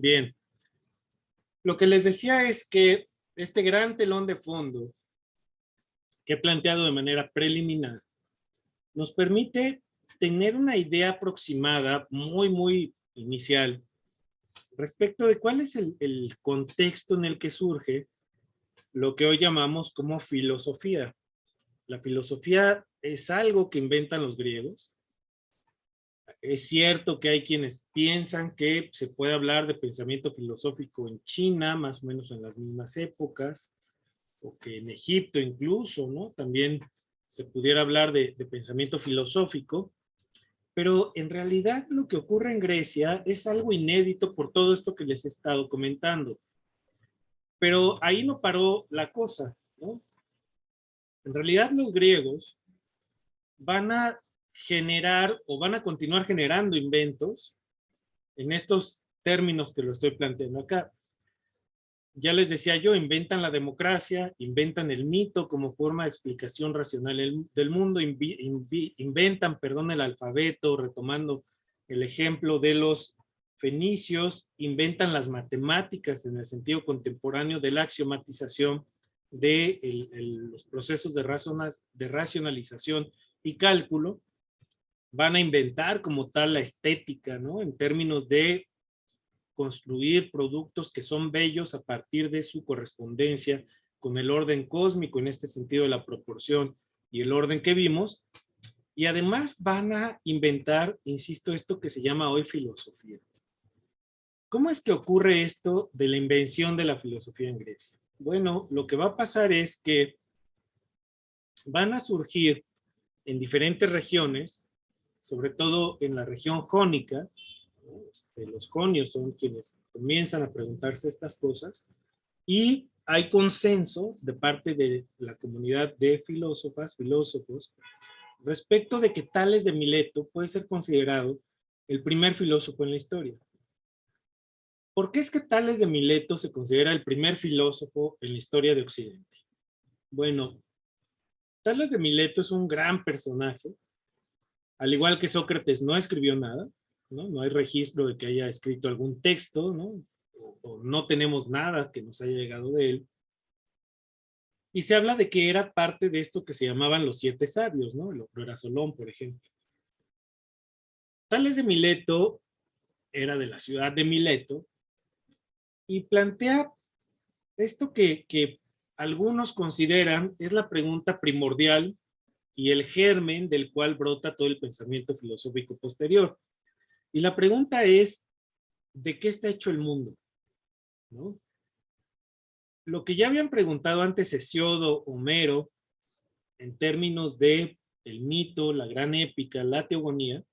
Bien, lo que les decía es que este gran telón de fondo que he planteado de manera preliminar nos permite tener una idea aproximada muy inicial respecto de cuál es el contexto en el que surge lo que hoy llamamos como filosofía. La filosofía es algo que inventan los griegos. Es cierto que hay quienes piensan que se puede hablar de pensamiento filosófico en China, más o menos en las mismas épocas, o que en Egipto incluso, ¿no? También se pudiera hablar de pensamiento filosófico, pero en realidad lo que ocurre en Grecia es algo inédito por todo esto que les he estado comentando. Pero ahí no paró la cosa, ¿no? En realidad los griegos van a generar o van a continuar generando inventos en estos términos que lo estoy planteando acá. Ya les decía yo, inventan la democracia, inventan el mito como forma de explicación racional del mundo, inventan, perdón, el alfabeto, retomando el ejemplo de los fenicios, inventan las matemáticas en el sentido contemporáneo de la axiomatización de los procesos de racionalización y cálculo, van a inventar como tal la estética, ¿no? En términos de construir productos que son bellos a partir de su correspondencia con el orden cósmico, en este sentido de la proporción y el orden que vimos, y además van a inventar, insisto, esto que se llama hoy filosofía. ¿Cómo es que ocurre esto de la invención de la filosofía en Grecia? Bueno, lo que va a pasar es que van a surgir en diferentes regiones, sobre todo en la región jónica. Los jonios son quienes comienzan a preguntarse estas cosas, y hay consenso de parte de la comunidad de filósofas, filósofos, respecto de que Tales de Mileto puede ser considerado el primer filósofo en la historia. ¿Por qué es que Tales de Mileto se considera el primer filósofo en la historia de Occidente? Bueno, Tales de Mileto es un gran personaje. Al igual que Sócrates no escribió nada, ¿no? No hay registro de que haya escrito algún texto, ¿no? O no tenemos nada que nos haya llegado de él. Y se habla de que era parte de esto que se llamaban los 7 sabios, ¿no? El era Solón, por ejemplo. Tales de Mileto era de la ciudad de Mileto y plantea esto que algunos consideran es la pregunta primordial y el germen del cual brota todo el pensamiento filosófico posterior. Y la pregunta es, ¿de qué está hecho el mundo? ¿No? Lo que ya habían preguntado antes Hesiodo, Homero, en términos de el mito, la gran épica, la teogonía,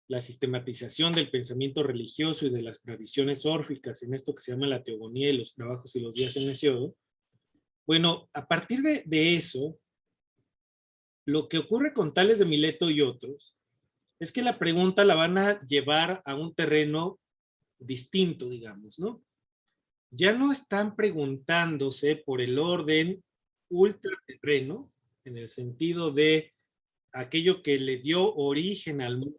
la sistematización del pensamiento religioso y de las tradiciones órficas en esto que se llama la teogonía y los trabajos y los días en Hesiodo. Bueno, a partir de eso, lo que ocurre con Tales de Mileto y otros es que la pregunta la van a llevar a un terreno distinto, digamos, ¿no? Ya no están preguntándose por el orden ultraterreno, en el sentido de aquello que le dio origen al mundo,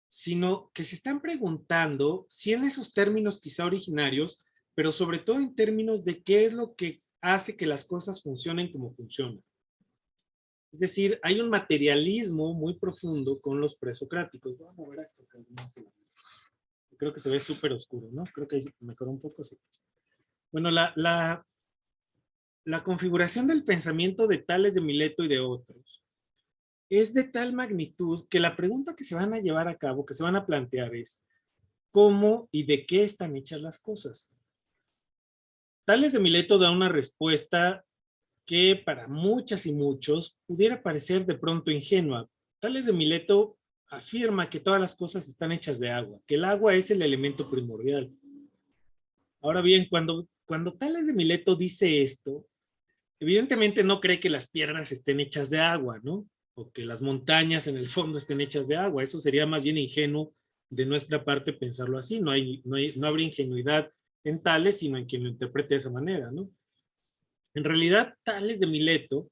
sino que se están preguntando si en esos términos quizá originarios, pero sobre todo en términos de qué es lo que hace que las cosas funcionen como funcionan. Es decir, hay un materialismo muy profundo con los presocráticos. Voy a mover esto, que creo que se ve súper oscuro, ¿no? Creo que ahí mejoró un poco, sí. Bueno, la configuración del pensamiento de Tales de Mileto y de otros es de tal magnitud que la pregunta que se van a llevar a cabo, que se van a plantear es ¿cómo y de qué están hechas las cosas? Tales de Mileto da una respuesta que para muchas y muchos pudiera parecer de pronto ingenua. Tales de Mileto afirma que todas las cosas están hechas de agua, que el agua es el elemento primordial. Ahora bien, cuando Tales de Mileto dice esto, evidentemente no cree que las piedras estén hechas de agua, ¿no? O que las montañas en el fondo estén hechas de agua. Eso sería más bien ingenuo de nuestra parte pensarlo así. No habría ingenuidad en Tales, sino en quien lo interprete de esa manera, ¿no? En realidad, Tales de Mileto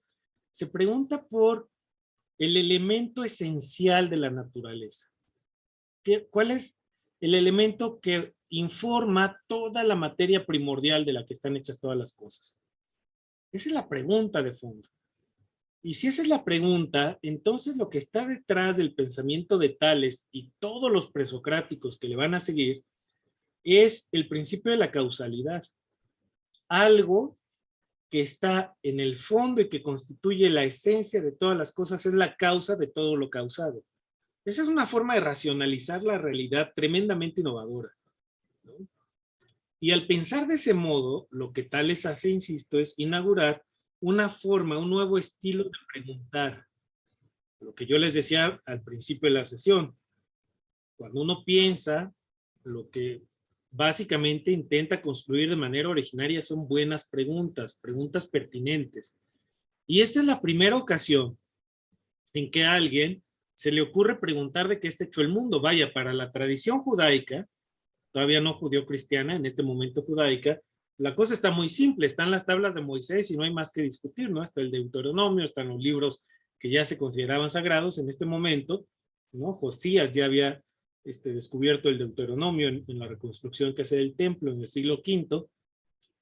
se pregunta por el elemento esencial de la naturaleza. ¿Cuál es el elemento que informa toda la materia primordial de la que están hechas todas las cosas? Esa es la pregunta de fondo. Y si esa es la pregunta, entonces lo que está detrás del pensamiento de Tales y todos los presocráticos que le van a seguir es el principio de la causalidad. Algo que está en el fondo y que constituye la esencia de todas las cosas es la causa de todo lo causado. Esa es una forma de racionalizar la realidad tremendamente innovadora, ¿no? Y al pensar de ese modo, lo que Tales hace, insisto, es inaugurar una forma, un nuevo estilo de preguntar. Lo que yo les decía al principio de la sesión. Cuando uno piensa, lo que básicamente intenta construir de manera originaria son buenas preguntas, preguntas pertinentes. Y esta es la primera ocasión en que a alguien se le ocurre preguntar de qué está hecho el mundo. Vaya, para la tradición judaica, todavía no judío-cristiana, en este momento judaica, la cosa está muy simple, están las tablas de Moisés y no hay más que discutir, ¿no? Está el Deuteronomio, están los libros que ya se consideraban sagrados en este momento, ¿no? Josías ya había descubierto el Deuteronomio en la reconstrucción que hace del templo en el siglo V,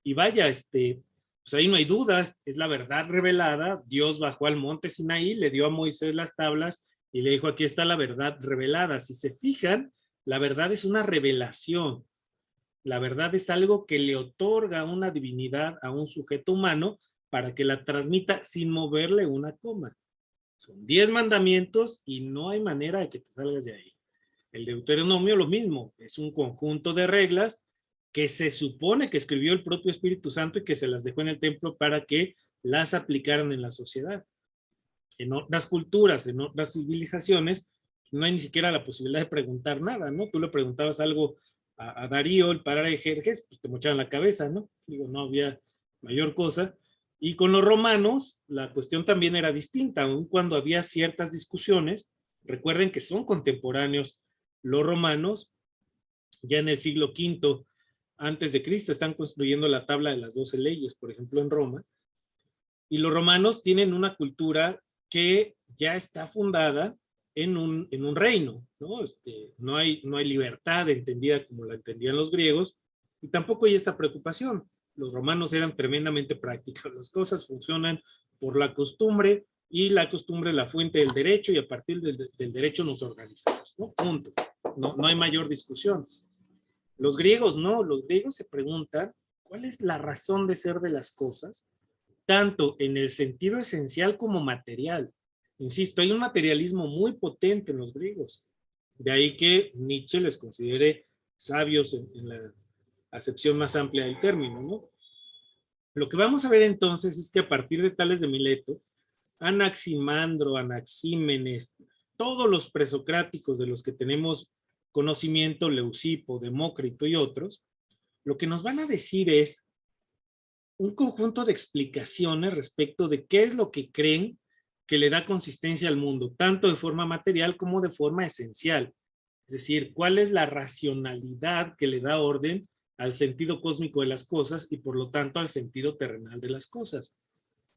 y vaya, pues ahí no hay dudas, es la verdad revelada. Dios bajó al monte Sinaí, le dio a Moisés las tablas y le dijo, aquí está la verdad revelada. Si se fijan, la verdad es una revelación. La verdad es algo que le otorga una divinidad a un sujeto humano para que la transmita sin moverle una coma. Son 10 mandamientos y no hay manera de que te salgas de ahí. El Deuteronomio lo mismo, es un conjunto de reglas que se supone que escribió el propio Espíritu Santo y que se las dejó en el templo para que las aplicaran en la sociedad. En otras culturas, en otras civilizaciones, no hay ni siquiera la posibilidad de preguntar nada, ¿no? Tú le preguntabas algo a Darío, el padre de Jerjes, pues te mochaban la cabeza, ¿no? Digo, no había mayor cosa. Y con los romanos, la cuestión también era distinta, aun cuando había ciertas discusiones. Recuerden que son contemporáneos los romanos, ya en el siglo V antes de Cristo, están construyendo la tabla de las 12 leyes, por ejemplo, en Roma. Y los romanos tienen una cultura que ya está fundada en un reino, ¿no? No hay libertad entendida como la entendían los griegos, y tampoco hay esta preocupación. Los romanos eran tremendamente prácticos, las cosas funcionan por la costumbre, y la costumbre es la fuente del derecho, y a partir del derecho nos organizamos, ¿no? Punto. No hay mayor discusión. Los griegos no, los griegos se preguntan cuál es la razón de ser de las cosas, tanto en el sentido esencial como material. Insisto, hay un materialismo muy potente en los griegos. De ahí que Nietzsche les considere sabios en la acepción más amplia del término, ¿no? Lo que vamos a ver entonces es que a partir de Tales de Mileto, Anaximandro, Anaxímenes, todos los presocráticos de los que tenemos conocimiento, Leucipo, Demócrito y otros, lo que nos van a decir es un conjunto de explicaciones respecto de qué es lo que creen que le da consistencia al mundo, tanto de forma material como de forma esencial. Es decir, cuál es la racionalidad que le da orden al sentido cósmico de las cosas y por lo tanto al sentido terrenal de las cosas.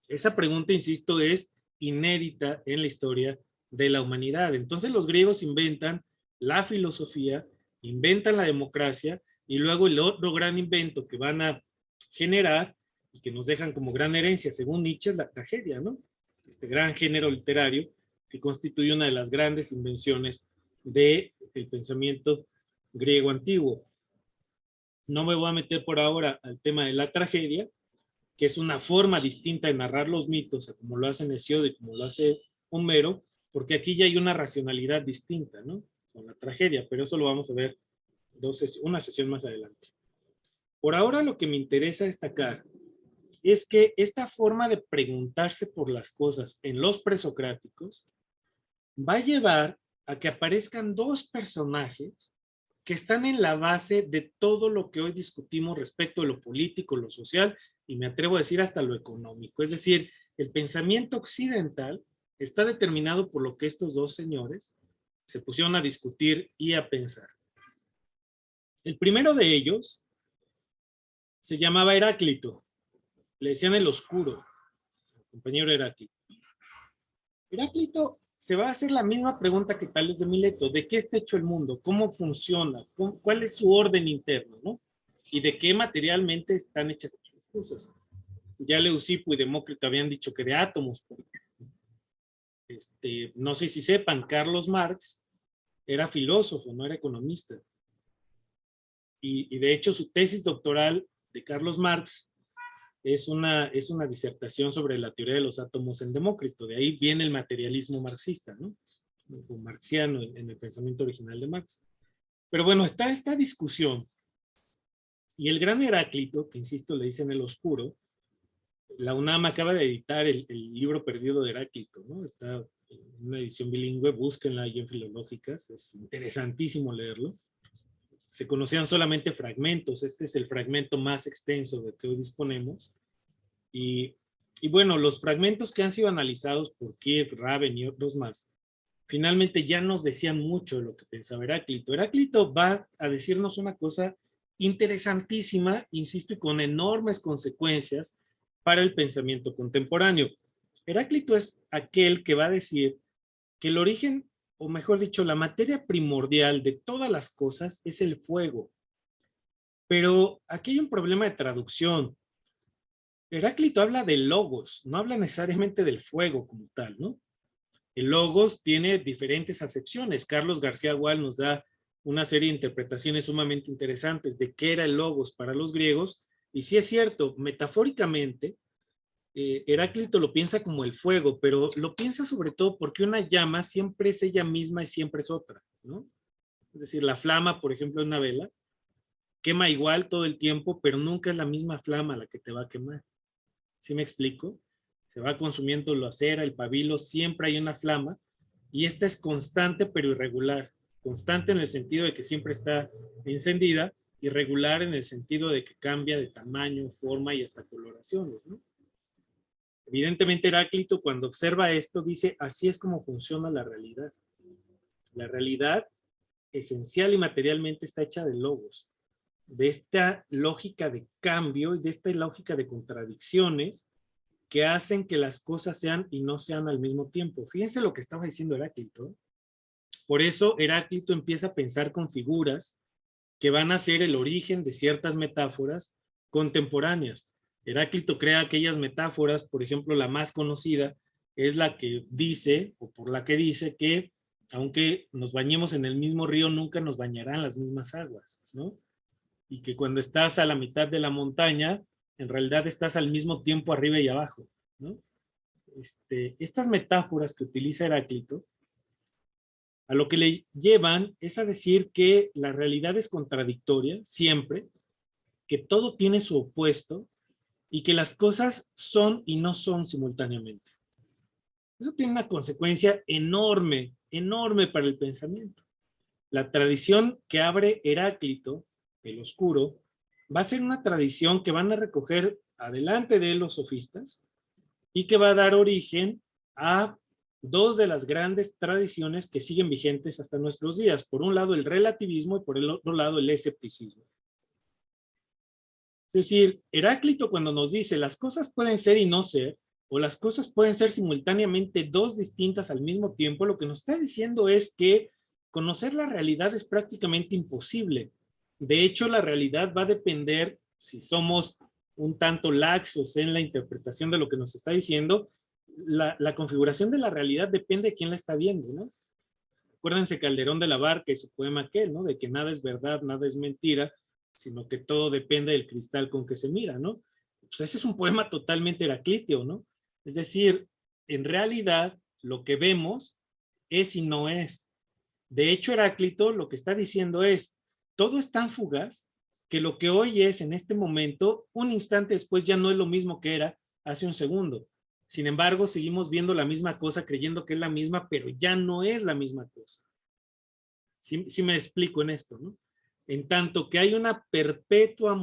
Esa pregunta, insisto, es inédita en la historia de la humanidad. Entonces los griegos inventan la filosofía, inventan la democracia, y luego el otro gran invento que van a generar y que nos dejan como gran herencia, según Nietzsche, es la tragedia, ¿no? Este gran género literario que constituye una de las grandes invenciones del pensamiento griego antiguo. No me voy a meter por ahora al tema de la tragedia, que es una forma distinta de narrar los mitos, a como lo hace Hesíodo y como lo hace Homero, porque aquí ya hay una racionalidad distinta, ¿no? Con la tragedia, pero eso lo vamos a ver una sesión más adelante. Por ahora lo que me interesa destacar es que esta forma de preguntarse por las cosas en los presocráticos va a llevar a que aparezcan dos personajes que están en la base de todo lo que hoy discutimos respecto de lo político, lo social, y me atrevo a decir hasta lo económico. Es decir, el pensamiento occidental está determinado por lo que estos dos señores se pusieron a discutir y a pensar. El primero de ellos se llamaba Heráclito. Le decían el oscuro, el compañero Heráclito. Heráclito se va a hacer la misma pregunta que Tales de Mileto. ¿De qué está hecho el mundo? ¿Cómo funciona? ¿Cuál es su orden interno? ¿No? ¿Y de qué materialmente están hechas las cosas? Ya Leucipo y Demócrito habían dicho que de átomos. No sé si sepan, Carlos Marx era filósofo, no era economista. Y de hecho su tesis doctoral de Carlos Marx es una disertación sobre la teoría de los átomos en Demócrito. De ahí viene el materialismo marxista, ¿no? O marxiano en el pensamiento original de Marx. Pero bueno, está esta discusión. Y el gran Heráclito, que insisto, le dicen el oscuro, la UNAM acaba de editar el libro perdido de Heráclito, ¿no? Está en una edición bilingüe, búsquenla ahí en Filológicas, es interesantísimo leerlo. Se conocían solamente fragmentos, este es el fragmento más extenso de que hoy disponemos. Y bueno, los fragmentos que han sido analizados por Kirk, Raven y otros más, finalmente ya nos decían mucho de lo que pensaba Heráclito. Heráclito va a decirnos una cosa interesantísima, insisto, y con enormes consecuencias para el pensamiento contemporáneo. Heráclito es aquel que va a decir que el origen, o mejor dicho, la materia primordial de todas las cosas es el fuego. Pero aquí hay un problema de traducción. Heráclito habla del logos, no habla necesariamente del fuego como tal, ¿no? El logos tiene diferentes acepciones. Carlos García Gual nos da una serie de interpretaciones sumamente interesantes de qué era el logos para los griegos. Y sí es cierto, metafóricamente, Heráclito lo piensa como el fuego, pero lo piensa sobre todo porque una llama siempre es ella misma y siempre es otra, ¿no? Es decir, la flama, por ejemplo, en una vela, quema igual todo el tiempo, pero nunca es la misma flama la que te va a quemar. ¿Sí me explico? Se va consumiendo la cera, el pabilo, siempre hay una flama, y esta es constante pero irregular. Constante en el sentido de que siempre está encendida, irregular en el sentido de que cambia de tamaño, forma y hasta coloraciones, ¿no? Evidentemente Heráclito, cuando observa esto, dice, así es como funciona la realidad. La realidad esencial y materialmente está hecha de logos, de esta lógica de cambio y de esta lógica de contradicciones que hacen que las cosas sean y no sean al mismo tiempo. Fíjense lo que estaba diciendo Heráclito. Por eso Heráclito empieza a pensar con figuras que van a ser el origen de ciertas metáforas contemporáneas. Heráclito crea aquellas metáforas, por ejemplo, la más conocida es la que dice, o por la que dice que aunque nos bañemos en el mismo río, nunca nos bañarán las mismas aguas, ¿no? Y que cuando estás a la mitad de la montaña, en realidad estás al mismo tiempo arriba y abajo, ¿no? Estas metáforas que utiliza Heráclito, a lo que le llevan es a decir que la realidad es contradictoria siempre, que todo tiene su opuesto y que las cosas son y no son simultáneamente. Eso tiene una consecuencia enorme, enorme para el pensamiento. La tradición que abre Heráclito, el oscuro, va a ser una tradición que van a recoger adelante de los sofistas y que va a dar origen a dos de las grandes tradiciones que siguen vigentes hasta nuestros días. Por un lado el relativismo y por el otro lado el escepticismo. Es decir, Heráclito cuando nos dice las cosas pueden ser y no ser, o las cosas pueden ser simultáneamente dos distintas al mismo tiempo, lo que nos está diciendo es que conocer la realidad es prácticamente imposible. De hecho, la realidad va a depender, si somos un tanto laxos en la interpretación de lo que nos está diciendo, la configuración de la realidad depende de quién la está viendo, ¿no? Acuérdense Calderón de la Barca y su poema aquel, ¿no? De que nada es verdad, nada es mentira, sino que todo depende del cristal con que se mira, ¿no? Pues ese es un poema totalmente heraclíteo, ¿no? Es decir, en realidad lo que vemos es y no es. De hecho, Heráclito lo que está diciendo es, todo es tan fugaz que lo que hoy es en este momento, un instante después ya no es lo mismo que era hace un segundo. Sin embargo, seguimos viendo la misma cosa, creyendo que es la misma, pero ya no es la misma cosa. Sí me explico en esto, ¿no? En tanto que hay una perpetua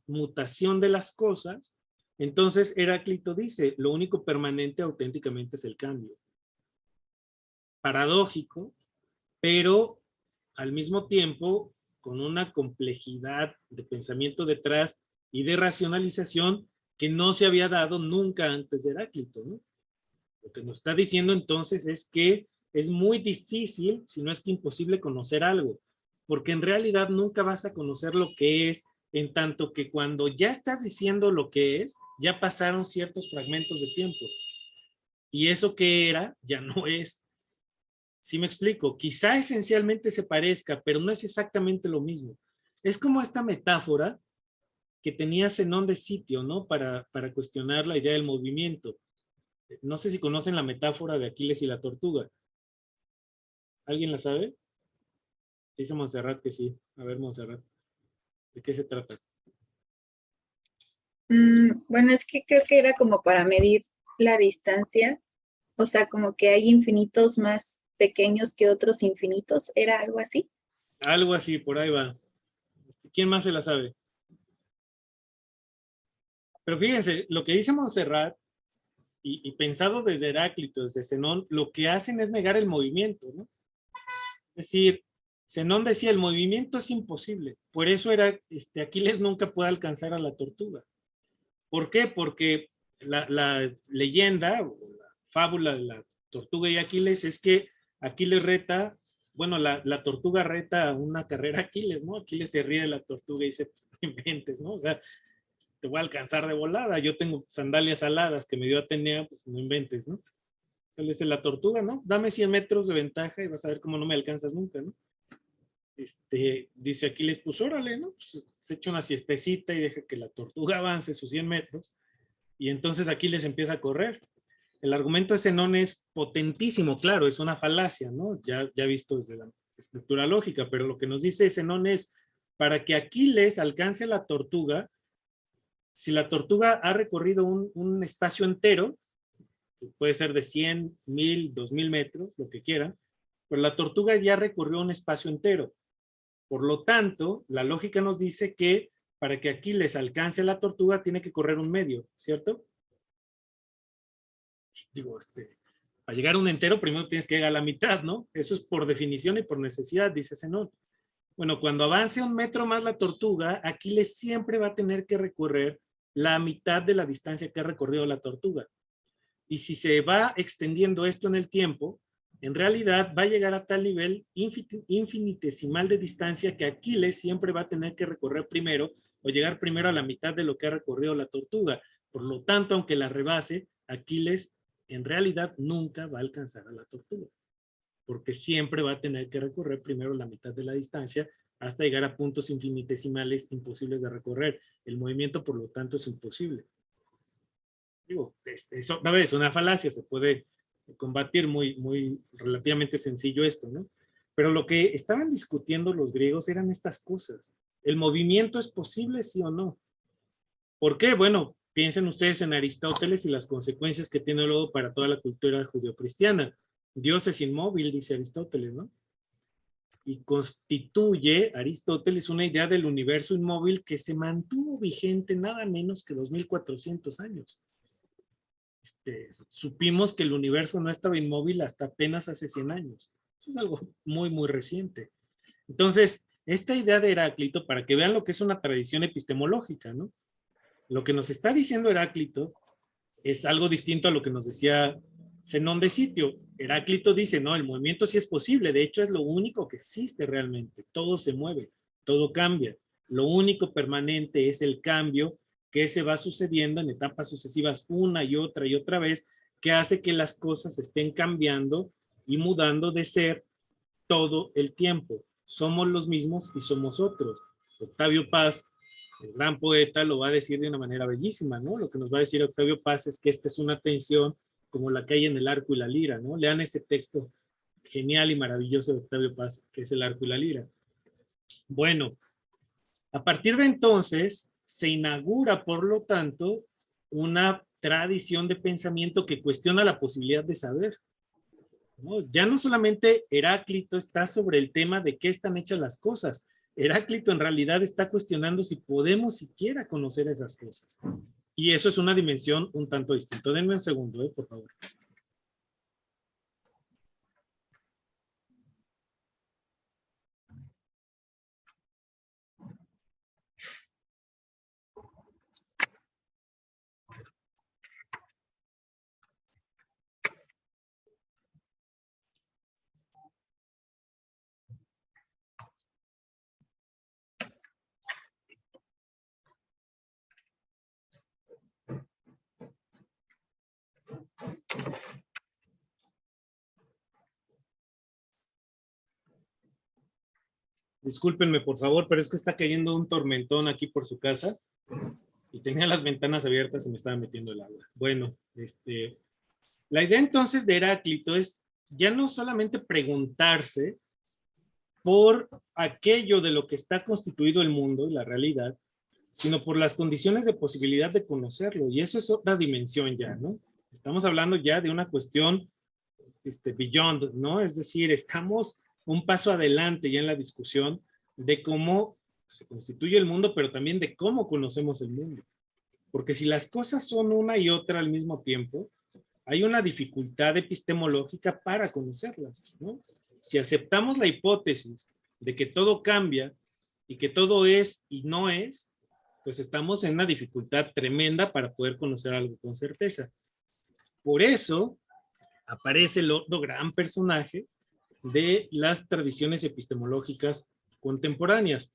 mutación de las cosas, entonces Heráclito dice, lo único permanente auténticamente es el cambio. Paradójico, pero al mismo tiempo con una complejidad de pensamiento detrás y de racionalización que no se había dado nunca antes de Heráclito, ¿no? Lo que nos está diciendo entonces es que es muy difícil, si no es que imposible, conocer algo, porque en realidad nunca vas a conocer lo que es, en tanto que cuando ya estás diciendo lo que es, ya pasaron ciertos fragmentos de tiempo. Y eso que era, ya no es. ¿Sí me explico? Quizá esencialmente se parezca, pero no es exactamente lo mismo. Es como esta metáfora que tenía Zenón de Sitio, ¿no? Para cuestionar la idea del movimiento. No sé si conocen la metáfora de Aquiles y la tortuga. ¿Alguien la sabe? Dice Montserrat que sí. A ver, Montserrat, ¿de qué se trata? Bueno, es que creo que era como para medir la distancia, o sea, como que hay infinitos más pequeños que otros infinitos, ¿era algo así? Algo así, por ahí va. ¿Quién más se la sabe? Pero fíjense, lo que dice Montserrat, y pensado desde Heráclito, desde Zenón, lo que hacen es negar el movimiento, ¿no? Es decir, Zenón decía, el movimiento es imposible. Por eso era, Aquiles nunca puede alcanzar a la tortuga. ¿Por qué? Porque la leyenda o la fábula de la tortuga y Aquiles es que Aquiles reta, bueno, la tortuga reta una carrera a Aquiles, ¿no? Aquiles se ríe de la tortuga y dice, pues, no inventes, ¿no? O sea, te voy a alcanzar de volada. Yo tengo sandalias aladas que me dio Atenea, pues no inventes, ¿no? Él dice la tortuga, ¿no? Dame 100 metros de ventaja y vas a ver cómo no me alcanzas nunca, ¿no? Dice Aquiles, pues órale, ¿no? Pues, se echa una siestecita y deja que la tortuga avance sus 100 metros y entonces Aquiles empieza a correr. El argumento de Zenón es potentísimo, claro, es una falacia, ¿no? Ya visto desde la estructura lógica, pero lo que nos dice Zenón es, para que Aquiles alcance a la tortuga, si la tortuga ha recorrido un espacio entero, que puede ser de 100, 1000, 2000 metros, lo que quieran, pero la tortuga ya recorrió un espacio entero. Por lo tanto, la lógica nos dice que para que Aquiles alcance a la tortuga tiene que correr un medio, ¿cierto? Digo, para llegar a un entero primero tienes que llegar a la mitad, ¿no? Eso es por definición y por necesidad, dice Zenón. Bueno, cuando avance un metro más la tortuga, Aquiles siempre va a tener que recorrer la mitad de la distancia que ha recorrido la tortuga. Y si se va extendiendo esto en el tiempo, en realidad va a llegar a tal nivel infinitesimal de distancia que Aquiles siempre va a tener que recorrer primero o llegar primero a la mitad de lo que ha recorrido la tortuga. Por lo tanto, aunque la rebase, Aquiles en realidad nunca va a alcanzar a la tortuga, porque siempre va a tener que recorrer primero la mitad de la distancia hasta llegar a puntos infinitesimales imposibles de recorrer. El movimiento, por lo tanto, es imposible. Digo, eso es una falacia, se puede combatir muy relativamente sencillo esto, ¿no? Pero lo que estaban discutiendo los griegos eran estas cosas. ¿El movimiento es posible, sí o no? ¿Por qué? Bueno, piensen ustedes en Aristóteles y las consecuencias que tiene luego para toda la cultura judeocristiana. Dios es inmóvil, dice Aristóteles, ¿no? Y constituye Aristóteles una idea del universo inmóvil que se mantuvo vigente nada menos que 2400 años. Supimos que el universo no estaba inmóvil hasta apenas hace 100 años. Eso es algo muy reciente. Entonces, esta idea de Heráclito, para que vean lo que es una tradición epistemológica, ¿no? Lo que nos está diciendo Heráclito es algo distinto a lo que nos decía Zenón de Sitio. Heráclito dice, no, el movimiento sí es posible, de hecho es lo único que existe realmente, todo se mueve, todo cambia. Lo único permanente es el cambio que se va sucediendo en etapas sucesivas una y otra vez, que hace que las cosas estén cambiando y mudando de ser todo el tiempo. Somos los mismos y somos otros. Octavio Paz, el gran poeta, lo va a decir de una manera bellísima, ¿no? Lo que nos va a decir Octavio Paz es que esta es una tensión como la que hay en el arco y la lira, ¿no? Lean ese texto genial y maravilloso de Octavio Paz, que es el arco y la lira. Bueno, a partir de entonces se inaugura, por lo tanto, una tradición de pensamiento que cuestiona la posibilidad de saber, ¿no? Ya no solamente Heráclito está sobre el tema de qué están hechas las cosas, Heráclito en realidad está cuestionando si podemos siquiera conocer esas cosas. Y eso es una dimensión un tanto distinta. Denme un segundo, por favor. Discúlpenme, por favor, pero es que está cayendo un tormentón aquí por su casa y tenía las ventanas abiertas y me estaba metiendo el agua. Bueno, la idea entonces de Heráclito es ya no solamente preguntarse por aquello de lo que está constituido el mundo y la realidad, sino por las condiciones de posibilidad de conocerlo. Y eso es otra dimensión ya, ¿no? Estamos hablando ya de una cuestión beyond, ¿no? Es decir, estamos un paso adelante ya en la discusión de cómo se constituye el mundo, pero también de cómo conocemos el mundo. Porque si las cosas son una y otra al mismo tiempo, hay una dificultad epistemológica para conocerlas, ¿no? Si aceptamos la hipótesis de que todo cambia y que todo es y no es, pues estamos en una dificultad tremenda para poder conocer algo con certeza. Por eso aparece el otro gran personaje de las tradiciones epistemológicas contemporáneas.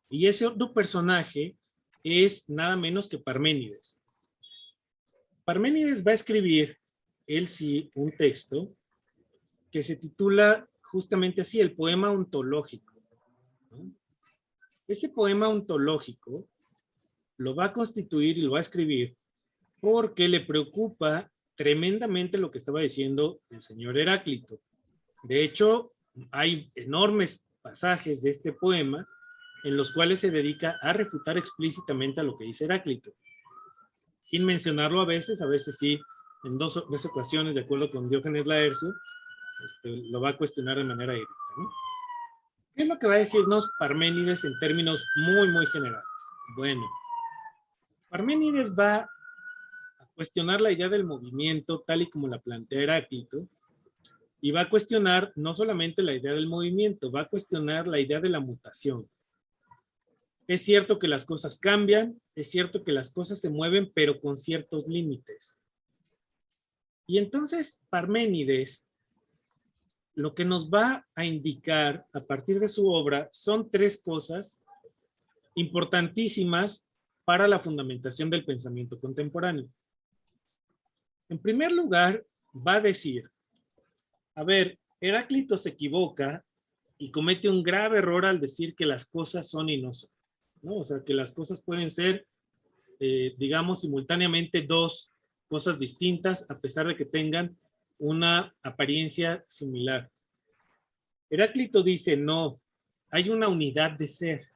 Y ese otro personaje es nada menos que Parménides. Parménides va a escribir, él sí, un texto que se titula justamente así, el poema ontológico, ¿no? Ese poema ontológico lo va a constituir y lo va a escribir porque le preocupa tremendamente lo que estaba diciendo el señor Heráclito. De hecho, hay enormes pasajes de este poema en los cuales se dedica a refutar explícitamente a lo que dice Heráclito, sin mencionarlo a veces sí, en dos ocasiones, de acuerdo con Diógenes Laercio, lo va a cuestionar de manera directa, ¿no? ¿Qué es lo que va a decirnos Parménides en términos muy, muy generales? Bueno, Parménides va a cuestionar la idea del movimiento tal y como la plantea Heráclito, y va a cuestionar no solamente la idea del movimiento, va a cuestionar la idea de la mutación. Es cierto que las cosas cambian, es cierto que las cosas se mueven, pero con ciertos límites. Y entonces Parménides lo que nos va a indicar a partir de su obra son tres cosas importantísimas para la fundamentación del pensamiento contemporáneo. En primer lugar, va a decir, a ver, Heráclito se equivoca y comete un grave error al decir que las cosas son y no son, ¿no? O sea, que las cosas pueden ser, digamos, simultáneamente dos cosas distintas a pesar de que tengan una apariencia similar. Heráclito dice, no, hay una unidad de ser.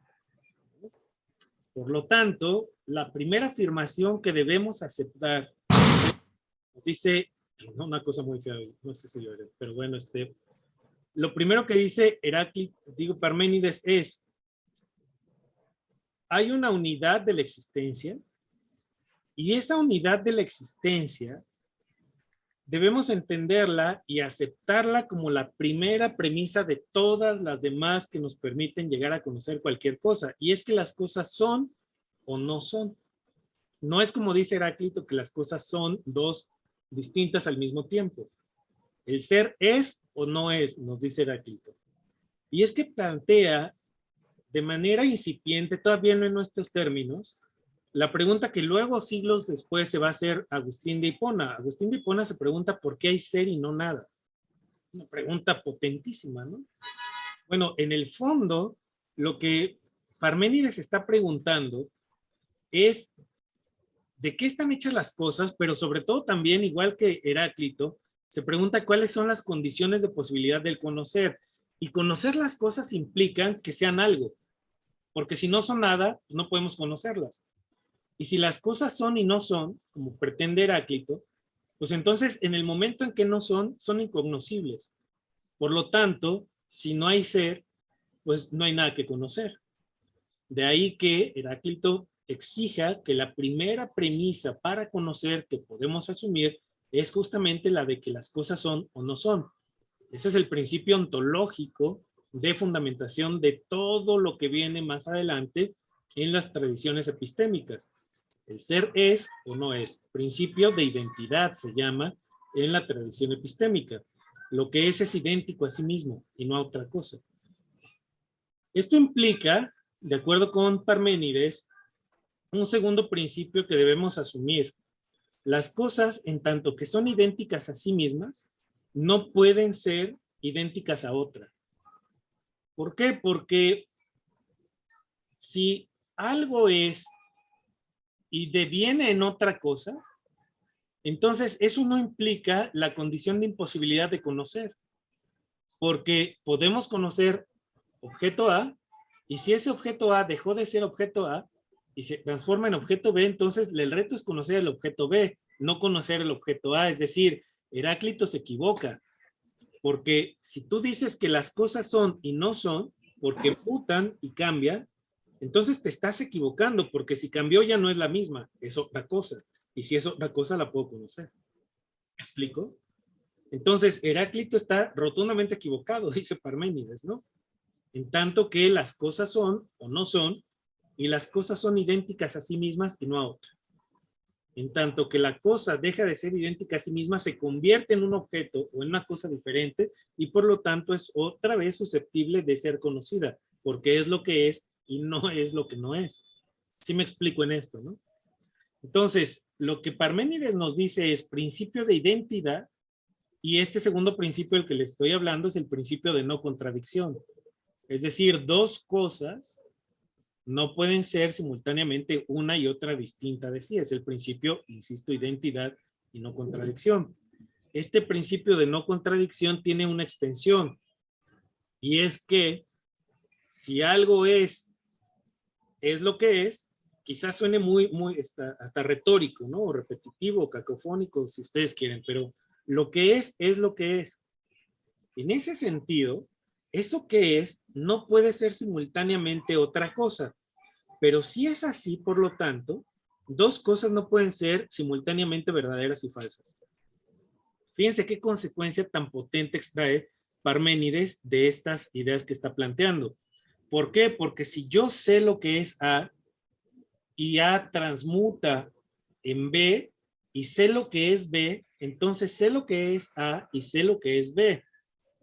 Por lo tanto, la primera afirmación que debemos aceptar, nos dice, no, una cosa muy fea, no sé si lo haré, pero bueno, lo primero que dice Heráclito, Parménides es, hay una unidad de la existencia y esa unidad de la existencia debemos entenderla y aceptarla como la primera premisa de todas las demás que nos permiten llegar a conocer cualquier cosa. Y es que las cosas son o no son. No es como dice Heráclito que las cosas son dos distintas al mismo tiempo. El ser es o no es, nos dice Heráclito. Y es que plantea de manera incipiente, todavía no en nuestros términos, la pregunta que luego, siglos después, se va a hacer Agustín de Hipona. Agustín de Hipona se pregunta por qué hay ser y no nada. Una pregunta potentísima, ¿no? Bueno, en el fondo, lo que Parménides está preguntando es de qué están hechas las cosas, pero sobre todo también, igual que Heráclito, se pregunta cuáles son las condiciones de posibilidad del conocer. Y conocer las cosas implican que sean algo, porque si no son nada, no podemos conocerlas. Y si las cosas son y no son, como pretende Heráclito, pues entonces en el momento en que no son, son incognoscibles. Por lo tanto, si no hay ser, pues no hay nada que conocer. De ahí que Heráclito exija que la primera premisa para conocer que podemos asumir es justamente la de que las cosas son o no son. Ese es el principio ontológico de fundamentación de todo lo que viene más adelante en las tradiciones epistémicas. El ser es o no es. Principio de identidad se llama en la tradición epistémica. Lo que es idéntico a sí mismo y no a otra cosa. Esto implica, de acuerdo con Parménides, un segundo principio que debemos asumir. Las cosas, en tanto que son idénticas a sí mismas, no pueden ser idénticas a otra. ¿Por qué? Porque si algo es y deviene en otra cosa, entonces eso no implica la condición de imposibilidad de conocer, porque podemos conocer objeto A, y si ese objeto A dejó de ser objeto A y se transforma en objeto B, entonces el reto es conocer el objeto B, no conocer el objeto A. Es decir, Heráclito se equivoca, porque si tú dices que las cosas son y no son, porque mutan y cambian, entonces te estás equivocando, porque si cambió ya no es la misma, es otra cosa. Y si es otra cosa, la puedo conocer. ¿Me explico? Entonces, Heráclito está rotundamente equivocado, dice Parménides, ¿no? En tanto que las cosas son o no son, y las cosas son idénticas a sí mismas y no a otra. En tanto que la cosa deja de ser idéntica a sí misma, se convierte en un objeto o en una cosa diferente y por lo tanto es otra vez susceptible de ser conocida, porque es lo que es y no es lo que no es. ¿Sí me explico en esto, no? Entonces, lo que Parménides nos dice es principio de identidad, y este segundo principio del que les estoy hablando es el principio de no contradicción. Es decir, dos cosas no pueden ser simultáneamente una y otra distinta de sí. Es el principio, insisto, identidad y no contradicción. Este principio de no contradicción tiene una extensión, y es que si algo es lo que es, quizás suene muy hasta retórico, ¿no? O repetitivo, o cacofónico, si ustedes quieren, pero lo que es lo que es. En ese sentido, eso que es no puede ser simultáneamente otra cosa. Pero si es así, por lo tanto, dos cosas no pueden ser simultáneamente verdaderas y falsas. Fíjense qué consecuencia tan potente extrae Parménides de estas ideas que está planteando. ¿Por qué? Porque si yo sé lo que es A y A transmuta en B y sé lo que es B, entonces sé lo que es A y sé lo que es B.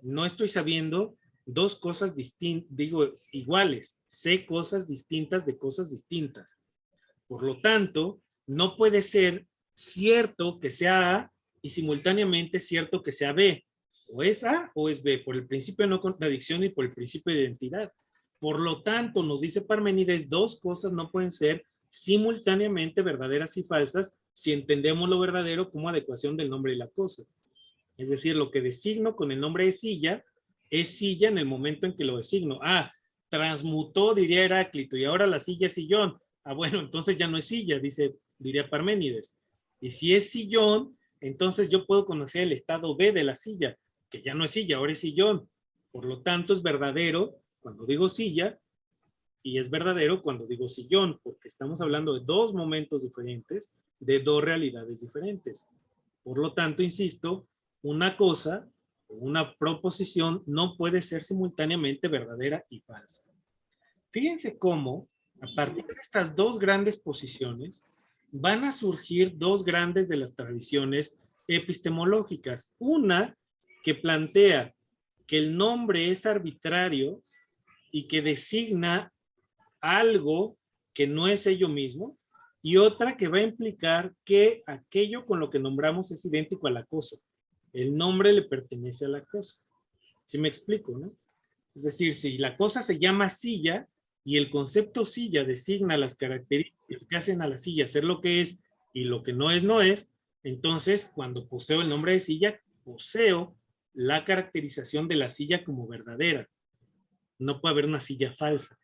No estoy sabiendo dos cosas distintas, digo, iguales. Sé cosas distintas de cosas distintas. Por lo tanto, no puede ser cierto que sea A y simultáneamente cierto que sea B. O es A o es B, por el principio de no contradicción y por el principio de identidad. Por lo tanto, nos dice Parménides, dos cosas no pueden ser simultáneamente verdaderas y falsas si entendemos lo verdadero como adecuación del nombre y la cosa. Es decir, lo que designo con el nombre de silla es silla en el momento en que lo designo. Ah, transmutó, diría Heráclito, y ahora la silla es sillón. Ah, bueno, entonces ya no es silla, diría Parménides. Y si es sillón, entonces yo puedo conocer el estado B de la silla, que ya no es silla, ahora es sillón. Por lo tanto, es verdadero cuando digo silla y es verdadero cuando digo sillón, porque estamos hablando de dos momentos diferentes, de dos realidades diferentes. Por lo tanto, insisto, una cosa, una proposición no puede ser simultáneamente verdadera y falsa. Fíjense cómo, a partir de estas dos grandes posiciones, van a surgir dos grandes de las tradiciones epistemológicas. Una que plantea que el nombre es arbitrario y que designa algo que no es ello mismo, y otra que va a implicar que aquello con lo que nombramos es idéntico a la cosa. El nombre le pertenece a la cosa. ¿Sí me explico, no? Es decir, si la cosa se llama silla y el concepto silla designa las características que hacen a la silla ser lo que es y lo que no es, no es, entonces cuando poseo el nombre de silla, poseo la caracterización de la silla como verdadera. No puede haber una silla falsa,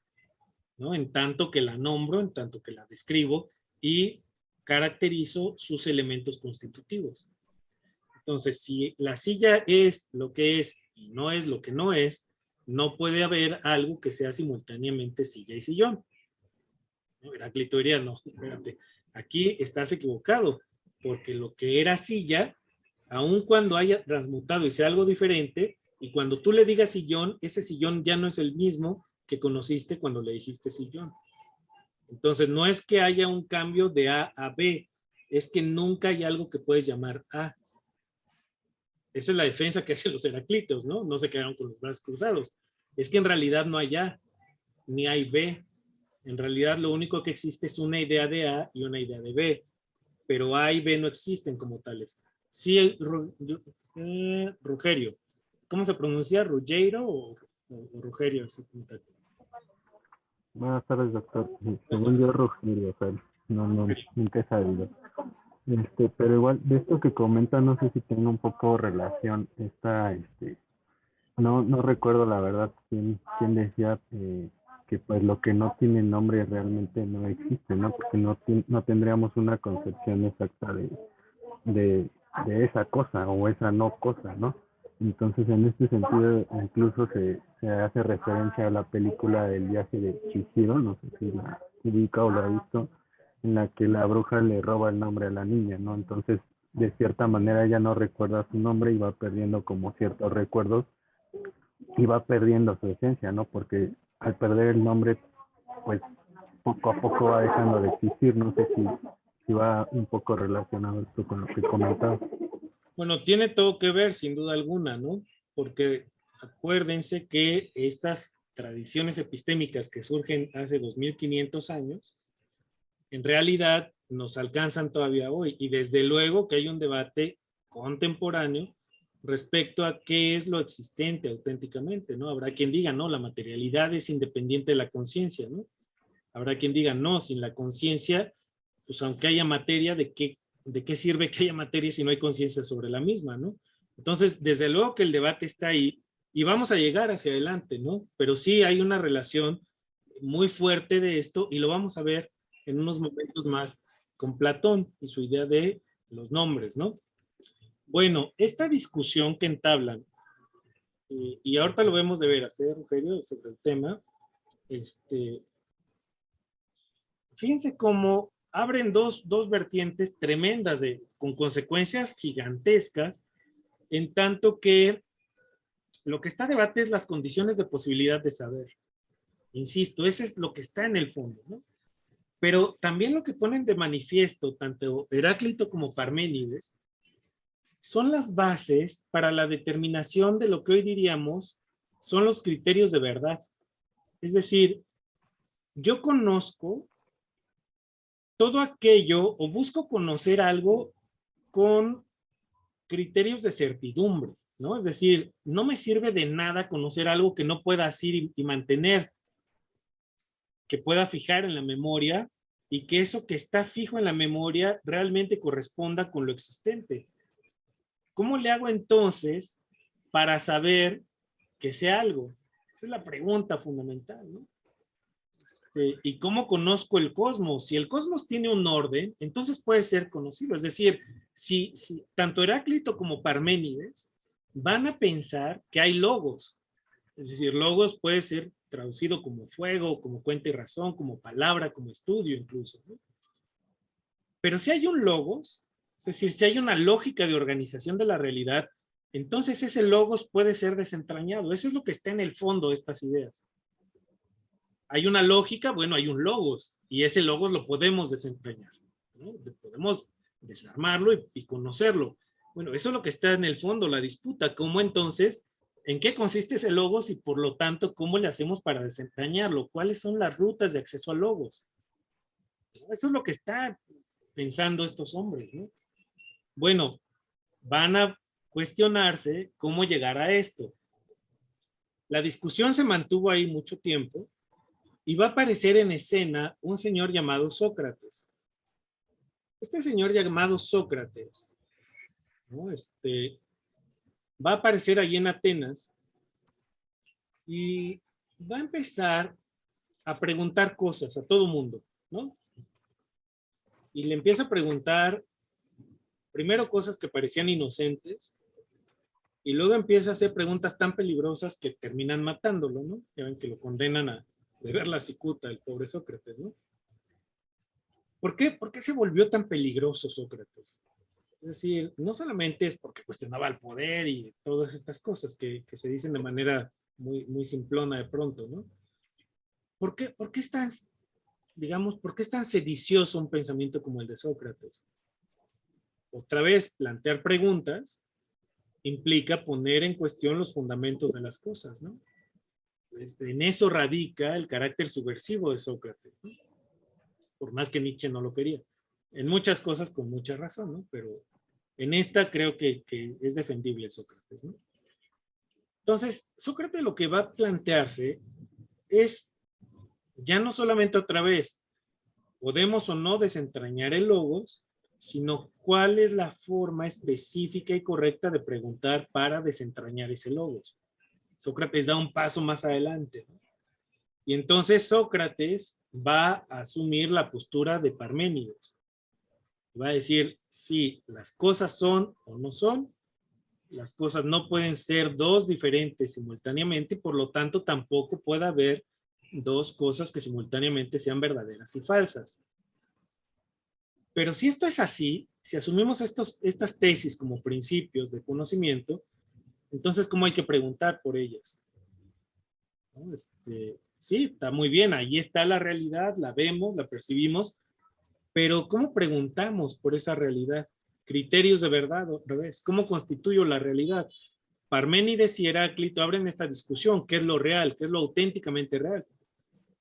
¿no? En tanto que la nombro, en tanto que la describo y caracterizo sus elementos constitutivos. Entonces, si la silla es lo que es y no es lo que no es, no puede haber algo que sea simultáneamente silla y sillón. ¿No? Heráclito diría, no, espérate, aquí estás equivocado, porque lo que era silla, aun cuando haya transmutado y sea algo diferente, y cuando tú le digas sillón, ese sillón ya no es el mismo que conociste cuando le dijiste sillón. Entonces, no es que haya un cambio de A a B, es que nunca hay algo que puedes llamar A. Esa es la defensa que hacen los heraclitos, ¿no? No se quedaron con los brazos cruzados. Es que en realidad no hay A, ni hay B. En realidad lo único que existe es una idea de A y una idea de B, pero A y B no existen como tales. Sí, Rugerio. ¿Cómo se pronuncia? ¿Rugeiro o Rugerio? Así como tal. Buenas tardes, doctor. Según yo, Rogelio, o sea, nunca he sabido. Pero igual, de esto que comenta, no sé si tenga un poco relación no recuerdo la verdad quién decía que pues lo que no tiene nombre realmente no existe, ¿no? Porque no tendríamos una concepción exacta de, de esa cosa o esa no cosa, ¿no? Entonces, en este sentido, incluso se hace referencia a la película del viaje de Chihiro, no sé si la ubica o la ha visto, en la que la bruja le roba el nombre a la niña, ¿no? Entonces, de cierta manera, ella no recuerda su nombre y va perdiendo como ciertos recuerdos y va perdiendo su esencia, ¿no? Porque al perder el nombre, pues poco a poco va dejando de existir. No sé si va un poco relacionado esto con lo que comentaba. Bueno, tiene todo que ver, sin duda alguna, ¿no? Porque acuérdense que estas tradiciones epistémicas que surgen hace 2500 años, en realidad nos alcanzan todavía hoy. Y desde luego que hay un debate contemporáneo respecto a qué es lo existente auténticamente, ¿no? Habrá quien diga, no, la materialidad es independiente de la conciencia, ¿no? Habrá quien diga, no, sin la conciencia, pues aunque haya materia, ¿de qué sirve que haya materia si no hay conciencia sobre la misma, ¿no? Entonces, desde luego que el debate está ahí y vamos a llegar hacia adelante, ¿no? Pero sí hay una relación muy fuerte de esto y lo vamos a ver en unos momentos más con Platón y su idea de los nombres, ¿no? Bueno, esta discusión que entablan, y ahorita lo vemos de veras, Rogelio, sobre el tema, fíjense cómo abren dos vertientes tremendas con consecuencias gigantescas, en tanto que lo que está a debate es las condiciones de posibilidad de saber. Insisto, ese es lo que está en el fondo, ¿no? Pero también lo que ponen de manifiesto tanto Heráclito como Parménides son las bases para la determinación de lo que hoy diríamos son los criterios de verdad. Es decir, yo conozco todo aquello o busco conocer algo con criterios de certidumbre, ¿no? Es decir, no me sirve de nada conocer algo que no pueda hacer y mantener, que pueda fijar en la memoria y que eso que está fijo en la memoria realmente corresponda con lo existente. ¿Cómo le hago entonces para saber que sé algo? Esa es la pregunta fundamental, ¿no? ¿Y cómo conozco el cosmos? Si el cosmos tiene un orden, entonces puede ser conocido. Es decir, si tanto Heráclito como Parménides van a pensar que hay logos. Es decir, logos puede ser traducido como fuego, como cuenta y razón, como palabra, como estudio incluso, ¿no? Pero si hay un logos, es decir, si hay una lógica de organización de la realidad, entonces ese logos puede ser desentrañado. Eso es lo que está en el fondo de estas ideas. Hay una lógica, bueno, hay un logos, y ese logos lo podemos desentrañar, ¿no? Podemos desarmarlo y conocerlo. Bueno, eso es lo que está en el fondo, la disputa. ¿Cómo entonces, en qué consiste ese logos y por lo tanto, cómo le hacemos para desentrañarlo? ¿Cuáles son las rutas de acceso al logos? Eso es lo que están pensando estos hombres, ¿no? Bueno, van a cuestionarse cómo llegar a esto. La discusión se mantuvo ahí mucho tiempo y va a aparecer en escena un señor llamado Sócrates. Este señor llamado Sócrates, ¿no? Va a aparecer allí en Atenas y va a empezar a preguntar cosas a todo mundo, ¿no? Y le empieza a preguntar primero cosas que parecían inocentes y luego empieza a hacer preguntas tan peligrosas que terminan matándolo, ¿no? Ya ven que lo condenan a beber la cicuta, el pobre Sócrates, ¿no? ¿Por qué? ¿Por qué se volvió tan peligroso Sócrates? Es decir, no solamente es porque cuestionaba el poder y todas estas cosas que se dicen de manera muy simplona de pronto, ¿no? ¿Por qué es tan, digamos, por qué es tan sedicioso un pensamiento como el de Sócrates? Otra vez, plantear preguntas implica poner en cuestión los fundamentos de las cosas, ¿no? En eso radica el carácter subversivo de Sócrates, ¿no? Por más que Nietzsche no lo quería. En muchas cosas con mucha razón, ¿no? Pero en esta creo que es defendible Sócrates, ¿no? Entonces, Sócrates lo que va a plantearse es ya no solamente otra vez, podemos o no desentrañar el logos, sino cuál es la forma específica y correcta de preguntar para desentrañar ese logos. Sócrates da un paso más adelante, ¿no? Y entonces Sócrates va a asumir la postura de Parménides. Va a decir, sí, las cosas son o no son, las cosas no pueden ser dos diferentes simultáneamente, por lo tanto tampoco puede haber dos cosas que simultáneamente sean verdaderas y falsas. Pero si esto es así, si asumimos estas tesis como principios de conocimiento, entonces ¿cómo hay que preguntar por ellas? ¿No? Sí, está muy bien, ahí está la realidad, la vemos, la percibimos, pero ¿cómo preguntamos por esa realidad? Criterios de verdad, otra vez, ¿cómo constituyo la realidad? Parménides y Heráclito abren esta discusión, ¿qué es lo real? ¿Qué es lo auténticamente real?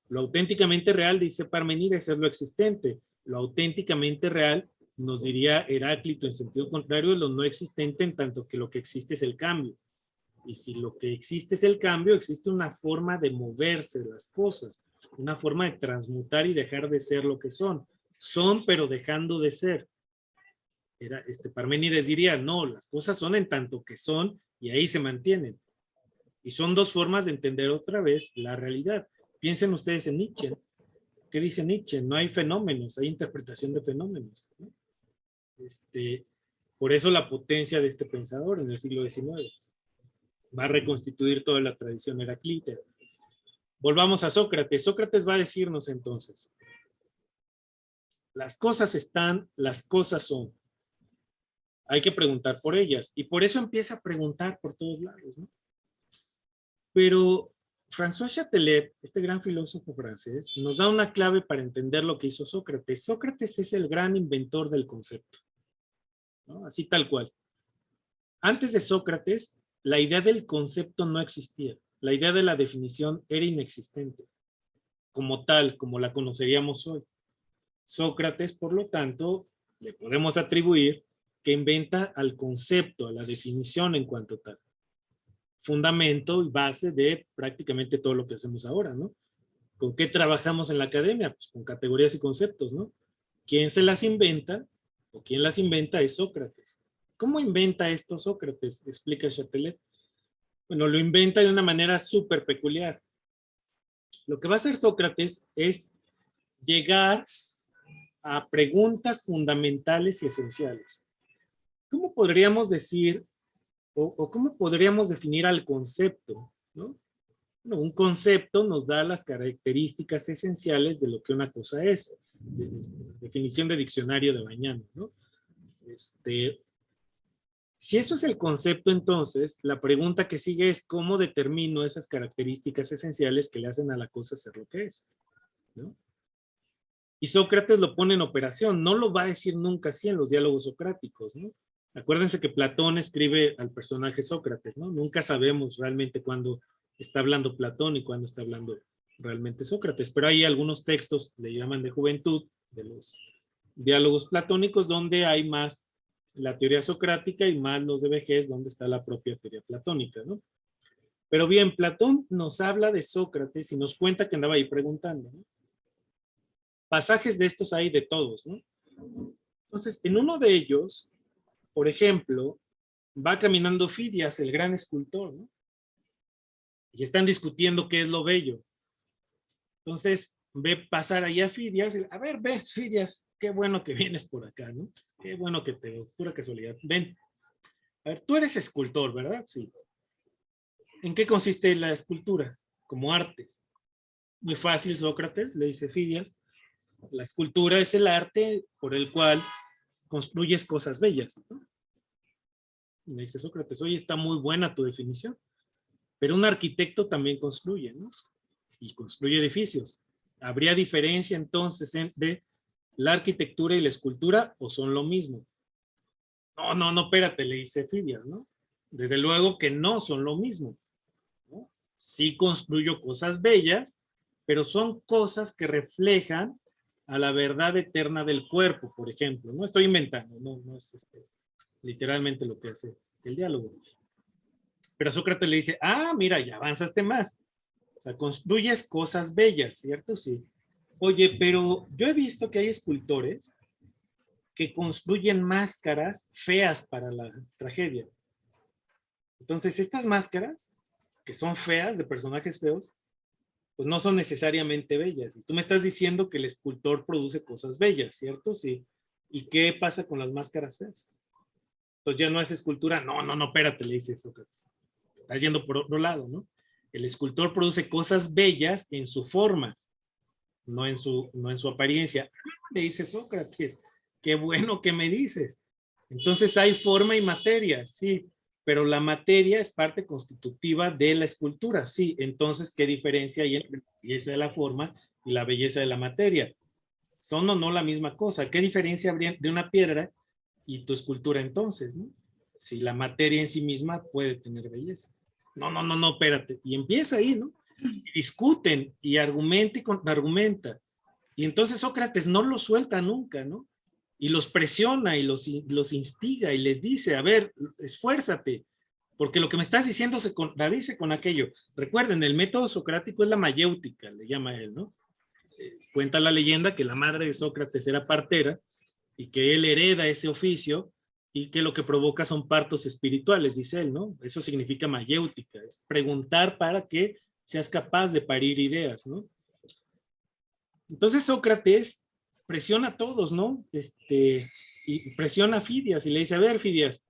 Lo auténticamente real, dice Parménides, es lo existente. Lo auténticamente real, nos diría Heráclito en sentido contrario, es lo no existente, en tanto que lo que existe es el cambio. Y si lo que existe es el cambio, existe una forma de moverse las cosas, una forma de transmutar y dejar de ser lo que son. Son, pero dejando de ser. Parménides diría, no, las cosas son en tanto que son y ahí se mantienen. Y son dos formas de entender otra vez la realidad. Piensen ustedes en Nietzsche. ¿Qué dice Nietzsche? No hay fenómenos, hay interpretación de fenómenos, ¿no? Por eso la potencia de este pensador en el siglo XIX. Va a reconstituir toda la tradición heraclítea. Volvamos a Sócrates. Sócrates va a decirnos entonces, las cosas están, las cosas son. Hay que preguntar por ellas. Y por eso empieza a preguntar por todos lados, ¿no? Pero François Châtelet, este gran filósofo francés, nos da una clave para entender lo que hizo Sócrates. Sócrates es el gran inventor del concepto, ¿no? Así tal cual. Antes de Sócrates, la idea del concepto no existía. La idea de la definición era inexistente, como tal, como la conoceríamos hoy. Sócrates, por lo tanto, le podemos atribuir que inventa al concepto, a la definición en cuanto tal. Fundamento y base de prácticamente todo lo que hacemos ahora, ¿no? ¿Con qué trabajamos en la academia? Pues con categorías y conceptos, ¿no? ¿Quién se las inventa? ¿O quién las inventa? Es Sócrates. ¿Cómo inventa esto Sócrates? Explica Châtelet. Bueno, lo inventa de una manera súper peculiar. Lo que va a hacer Sócrates es llegar a preguntas fundamentales y esenciales. ¿Cómo podríamos decir o cómo podríamos definir al concepto, ¿no? Bueno, un concepto nos da las características esenciales de lo que una cosa es. Definición de diccionario de mañana, ¿no? Si eso es el concepto, entonces, la pregunta que sigue es ¿cómo determino esas características esenciales que le hacen a la cosa ser lo que es? ¿No? Y Sócrates lo pone en operación, no lo va a decir nunca así en los diálogos socráticos, ¿no? Acuérdense que Platón escribe al personaje Sócrates, ¿no? Nunca sabemos realmente cuándo está hablando Platón y cuándo está hablando realmente Sócrates, pero hay algunos textos, le llaman de juventud, de los diálogos platónicos, donde hay más la teoría socrática y más los de vejez, donde está la propia teoría platónica, ¿no? Pero bien, Platón nos habla de Sócrates y nos cuenta que andaba ahí preguntando, ¿no? Pasajes de estos hay de todos, ¿no? Entonces, en uno de ellos, por ejemplo, va caminando Fidias, el gran escultor, ¿no? Y están discutiendo qué es lo bello. Entonces, ve pasar allá a Fidias, a ver, ven, Fidias, qué bueno que vienes por acá, ¿no? Qué bueno que te veo, pura casualidad. Ven, a ver, tú eres escultor, ¿verdad? Sí. ¿En qué consiste la escultura? Como arte. Muy fácil, Sócrates, le dice Fidias. La escultura es el arte por el cual construyes cosas bellas, ¿no? Y me dice Sócrates, oye, está muy buena tu definición, pero un arquitecto también construye, ¿no? Y construye edificios. ¿Habría diferencia entonces entre la arquitectura y la escultura o son lo mismo? No, espérate, le dice Fidias, ¿no? Desde luego que no son lo mismo, ¿no? Sí construyo cosas bellas, pero son cosas que reflejan a la verdad eterna del cuerpo, por ejemplo. No estoy inventando, no es literalmente lo que hace el diálogo. Pero Sócrates le dice, mira, ya avanzaste más. O sea, construyes cosas bellas, ¿cierto? Sí. Oye, pero yo he visto que hay escultores que construyen máscaras feas para la tragedia. Entonces, estas máscaras, que son feas, de personajes feos, pues no son necesariamente bellas. Y tú me estás diciendo que el escultor produce cosas bellas, ¿cierto? Sí. ¿Y qué pasa con las máscaras feas? Pues ya no es escultura. No, no, no, espérate, le dice Sócrates. Estás yendo por otro lado, ¿no? El escultor produce cosas bellas en su forma, no en su apariencia. Le dice Sócrates, qué bueno que me dices. Entonces hay forma y materia, sí, pero la materia es parte constitutiva de la escultura, sí. Entonces, ¿qué diferencia hay entre la belleza de la forma y la belleza de la materia? ¿Son o no la misma cosa? ¿Qué diferencia habría de una piedra y tu escultura entonces, ¿no? Si la materia en sí misma puede tener belleza. No, no, no, no, espérate. Y empieza ahí, ¿no? Y discuten y argumenta y contraargumenta. Y entonces Sócrates no los suelta nunca, ¿no? Y los presiona y los instiga y les dice, a ver, esfuérzate, porque lo que me estás diciendo se contradice con aquello. Recuerden, el método socrático es la mayéutica, le llama él, ¿no? Cuenta la leyenda que la madre de Sócrates era partera y que él hereda ese oficio y que lo que provoca son partos espirituales, dice él, ¿no? Eso significa mayéutica, es preguntar para que seas capaz de parir ideas, ¿no? Entonces Sócrates presiona a todos, ¿no? Y presiona a Fidias y le dice, a ver, Fidias,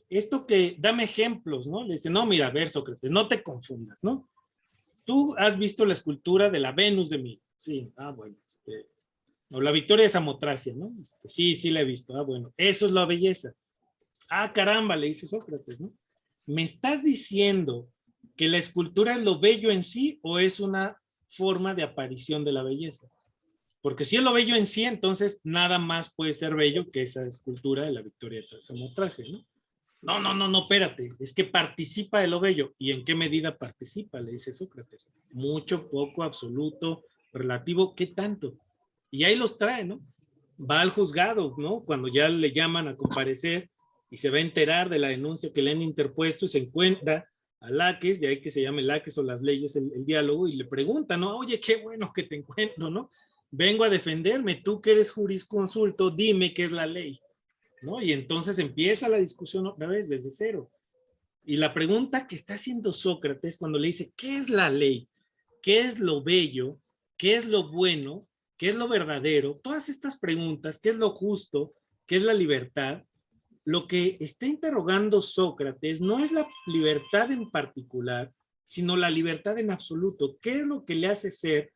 esto que, dame ejemplos, ¿no? Le dice, no, mira, a ver, Sócrates, no te confundas, ¿no? Tú has visto la escultura de la Venus de Milo. Sí, bueno, o la Victoria de Samotracia, ¿no? Sí, sí la he visto. Bueno, eso es la belleza. Caramba, le dice Sócrates, ¿no? ¿Me estás diciendo que la escultura es lo bello en sí o es una forma de aparición de la belleza? Porque si es lo bello en sí, entonces nada más puede ser bello que esa escultura de la Victoria de Samotracia, ¿no? No, no, no, no, espérate, es que participa de lo bello. ¿Y en qué medida participa? Le dice Sócrates. Mucho, poco, absoluto, relativo, ¿qué tanto? Y ahí los trae, ¿no? Va al juzgado, ¿no? Cuando ya le llaman a comparecer y se va a enterar de la denuncia que le han interpuesto y se encuentra a Laques, de ahí que se llame Laques o las leyes, el diálogo, y le pregunta, ¿no? Oye, qué bueno que te encuentro, ¿no? Vengo a defenderme, tú que eres jurisconsulto, dime qué es la ley, ¿no? Y entonces empieza la discusión otra vez desde cero. Y la pregunta que está haciendo Sócrates cuando le dice, ¿qué es la ley? ¿Qué es lo bello? ¿Qué es lo bueno? ¿Qué es lo verdadero? Todas estas preguntas, ¿qué es lo justo? ¿Qué es la libertad? Lo que está interrogando Sócrates no es la libertad en particular, sino la libertad en absoluto. ¿Qué es lo que le hace ser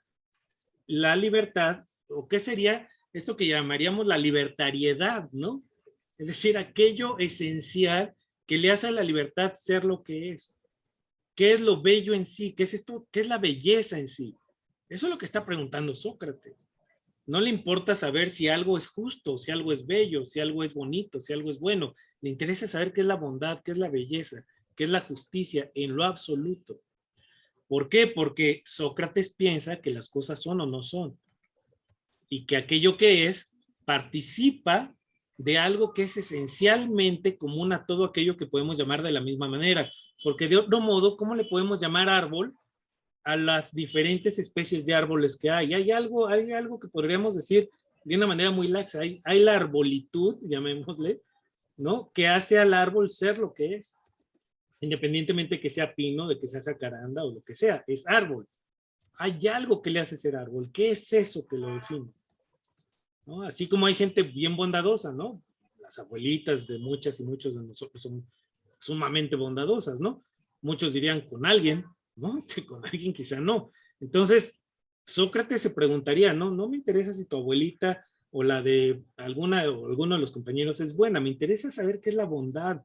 la libertad? ¿O qué sería esto que llamaríamos la libertariedad, ¿no? Es decir, aquello esencial que le hace a la libertad ser lo que es. ¿Qué es lo bello en sí? ¿Qué es esto? ¿Qué es la belleza en sí? Eso es lo que está preguntando Sócrates. No le importa saber si algo es justo, si algo es bello, si algo es bonito, si algo es bueno. Le interesa saber qué es la bondad, qué es la belleza, qué es la justicia en lo absoluto. ¿Por qué? Porque Sócrates piensa que las cosas son o no son. Y que aquello que es participa de algo que es esencialmente común a todo aquello que podemos llamar de la misma manera. Porque de otro modo, ¿cómo le podemos llamar árbol a las diferentes especies de árboles que hay? Hay algo que podríamos decir de una manera muy laxa. Hay la arbolitud, llamémosle, ¿no? Que hace al árbol ser lo que es. Independientemente que sea pino, de que sea jacaranda o lo que sea, es árbol. Hay algo que le hace ser árbol. ¿Qué es eso que lo define? ¿No? Así como hay gente bien bondadosa, ¿no? Las abuelitas de muchas y muchos de nosotros son sumamente bondadosas, ¿no? Muchos dirían con alguien, ¿no? Sí, con alguien quizá no. Entonces, Sócrates se preguntaría, ¿no? No me interesa si tu abuelita o la de alguna o alguno de los compañeros es buena, me interesa saber qué es la bondad,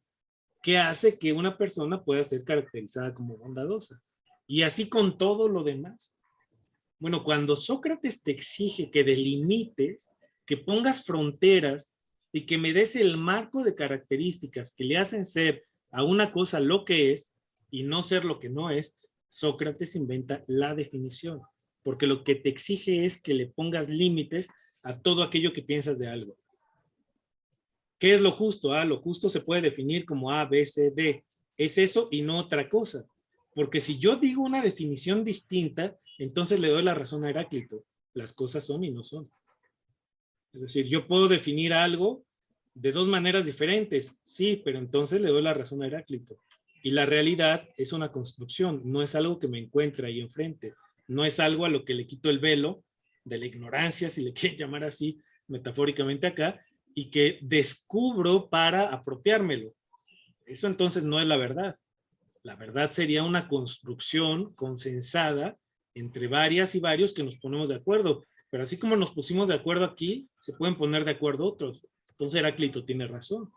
qué hace que una persona pueda ser caracterizada como bondadosa. Y así con todo lo demás. Bueno, cuando Sócrates te exige que delimites, que pongas fronteras y que me des el marco de características que le hacen ser a una cosa lo que es y no ser lo que no es, Sócrates inventa la definición, porque lo que te exige es que le pongas límites a todo aquello que piensas de algo. ¿Qué es lo justo? Lo justo se puede definir como A, B, C, D. Es eso y no otra cosa. Porque si yo digo una definición distinta, entonces le doy la razón a Heráclito. Las cosas son y no son. Es decir, yo puedo definir algo de dos maneras diferentes, sí, pero entonces le doy la razón a Heráclito. Y la realidad es una construcción, no es algo que me encuentre ahí enfrente, no es algo a lo que le quito el velo de la ignorancia, si le quieren llamar así metafóricamente acá, y que descubro para apropiármelo. Eso entonces no es la verdad. La verdad sería una construcción consensada entre varias y varios que nos ponemos de acuerdo. Pero así como nos pusimos de acuerdo aquí, se pueden poner de acuerdo otros. Entonces Heráclito tiene razón.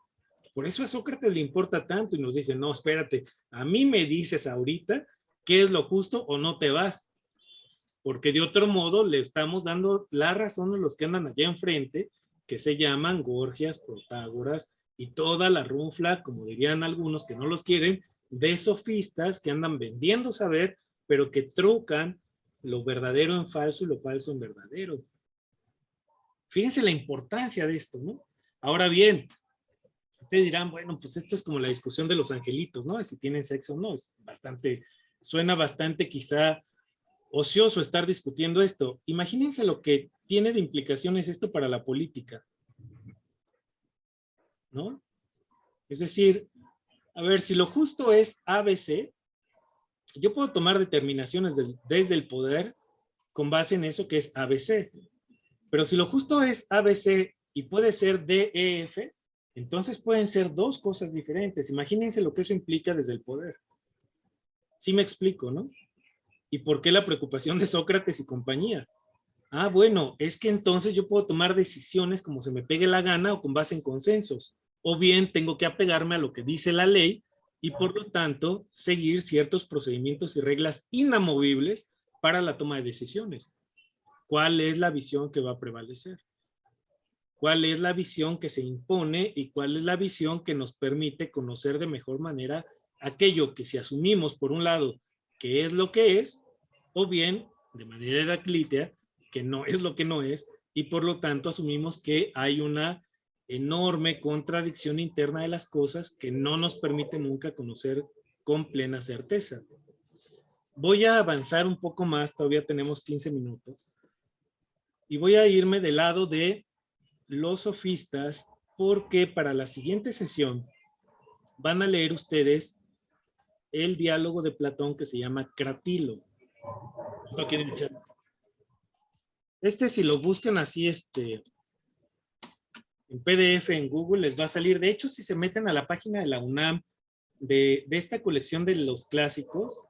Por eso a Sócrates le importa tanto y nos dice, no, espérate, a mí me dices ahorita qué es lo justo o no te vas. Porque de otro modo le estamos dando la razón a los que andan allá enfrente, que se llaman Gorgias, Protágoras y toda la runfla, como dirían algunos que no los quieren, de sofistas que andan vendiendo saber, pero que trucan lo verdadero en falso y lo falso en verdadero. Fíjense la importancia de esto, ¿no? Ahora bien, ustedes dirán, bueno, pues esto es como la discusión de los angelitos, ¿no? Si tienen sexo o no, es bastante, suena bastante quizá ocioso estar discutiendo esto. Imagínense lo que tiene de implicaciones esto para la política, ¿no? Es decir, a ver, si lo justo es ABC, yo puedo tomar determinaciones desde el poder con base en eso que es ABC. Pero si lo justo es ABC y puede ser DEF, entonces pueden ser dos cosas diferentes. Imagínense lo que eso implica desde el poder. Sí me explico, ¿no? ¿Y por qué la preocupación de Sócrates y compañía? Ah, bueno, es que entonces yo puedo tomar decisiones como se me pegue la gana o con base en consensos. O bien tengo que apegarme a lo que dice la ley y por lo tanto seguir ciertos procedimientos y reglas inamovibles para la toma de decisiones. ¿Cuál es la visión que va a prevalecer? ¿Cuál es la visión que se impone y cuál es la visión que nos permite conocer de mejor manera aquello que si asumimos por un lado que es lo que es, o bien de manera heraclítea que no es lo que no es y por lo tanto asumimos que hay una enorme contradicción interna de las cosas que no nos permite nunca conocer con plena certeza. Voy a avanzar un poco más, todavía tenemos 15 minutos. Y voy a irme del lado de los sofistas porque para la siguiente sesión van a leer ustedes el diálogo de Platón que se llama Cratilo. Aquí en el chat. Si lo buscan así, en PDF en Google les va a salir. De hecho, si se meten a la página de la UNAM de esta colección de los clásicos,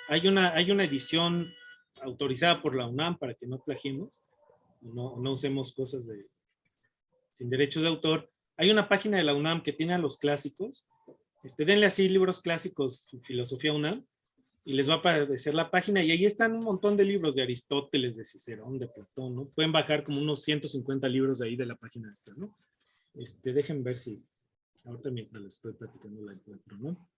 hay una edición autorizada por la UNAM para que no plagiemos, no usemos cosas sin derechos de autor. Hay una página de la UNAM que tiene a los clásicos. Denle así libros clásicos, filosofía UNAM, y les va a aparecer la página, y ahí están un montón de libros de Aristóteles, de Cicerón, de Platón, ¿no? Pueden bajar como unos 150 libros de ahí de la página esta, ¿no? Dejen ver si, ahorita mientras les estoy platicando la encuentro, ¿no?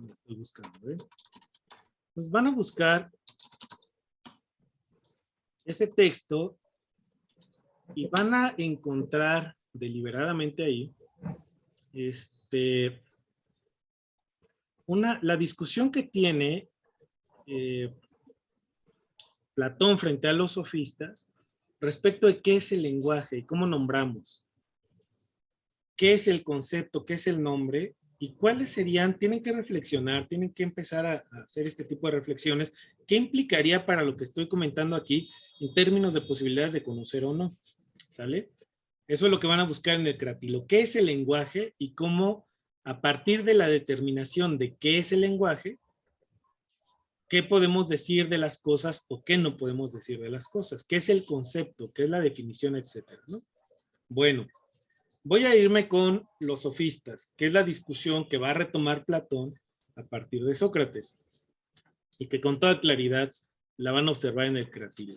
La estoy buscando, ¿eh? Pues van a buscar ese texto y van a encontrar deliberadamente ahí la discusión que tiene Platón frente a los sofistas respecto de qué es el lenguaje y cómo nombramos, qué es el concepto, qué es el nombre y cuáles serían, tienen que reflexionar, tienen que empezar a hacer este tipo de reflexiones, qué implicaría para lo que estoy comentando aquí en términos de posibilidades de conocer o no, ¿sale? Eso es lo que van a buscar en el Cratilo, qué es el lenguaje y cómo a partir de la determinación de qué es el lenguaje, qué podemos decir de las cosas o qué no podemos decir de las cosas, qué es el concepto, qué es la definición, etcétera, ¿no? Bueno, voy a irme con los sofistas, que es la discusión que va a retomar Platón a partir de Sócrates y que con toda claridad la van a observar en el Cratilo.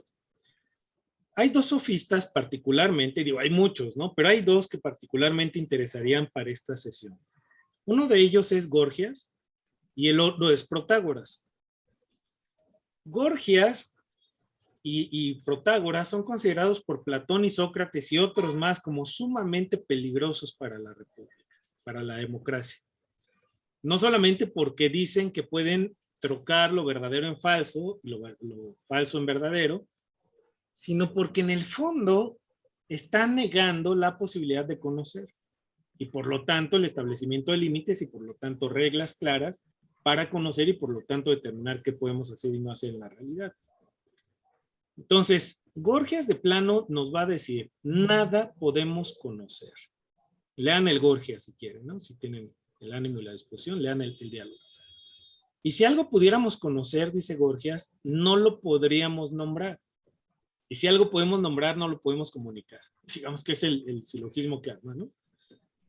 Hay dos sofistas particularmente, digo, hay muchos, ¿no? Pero hay dos que particularmente interesarían para esta sesión. Uno de ellos es Gorgias y el otro es Protágoras. Gorgias y Protágoras son considerados por Platón y Sócrates y otros más como sumamente peligrosos para la República. para la democracia. No solamente porque dicen que pueden trocar lo verdadero en falso, lo falso en verdadero, sino porque en el fondo están negando la posibilidad de conocer y por lo tanto el establecimiento de límites y por lo tanto reglas claras para conocer y por lo tanto determinar qué podemos hacer y no hacer en la realidad. Entonces, Gorgias de plano nos va a decir, nada podemos conocer. Lean el Gorgias si quieren, ¿no? Si tienen el ánimo y la disposición, lean el diálogo. Y si algo pudiéramos conocer, dice Gorgias, no lo podríamos nombrar. Y si algo podemos nombrar, no lo podemos comunicar. Digamos que es el silogismo que arma, ¿no?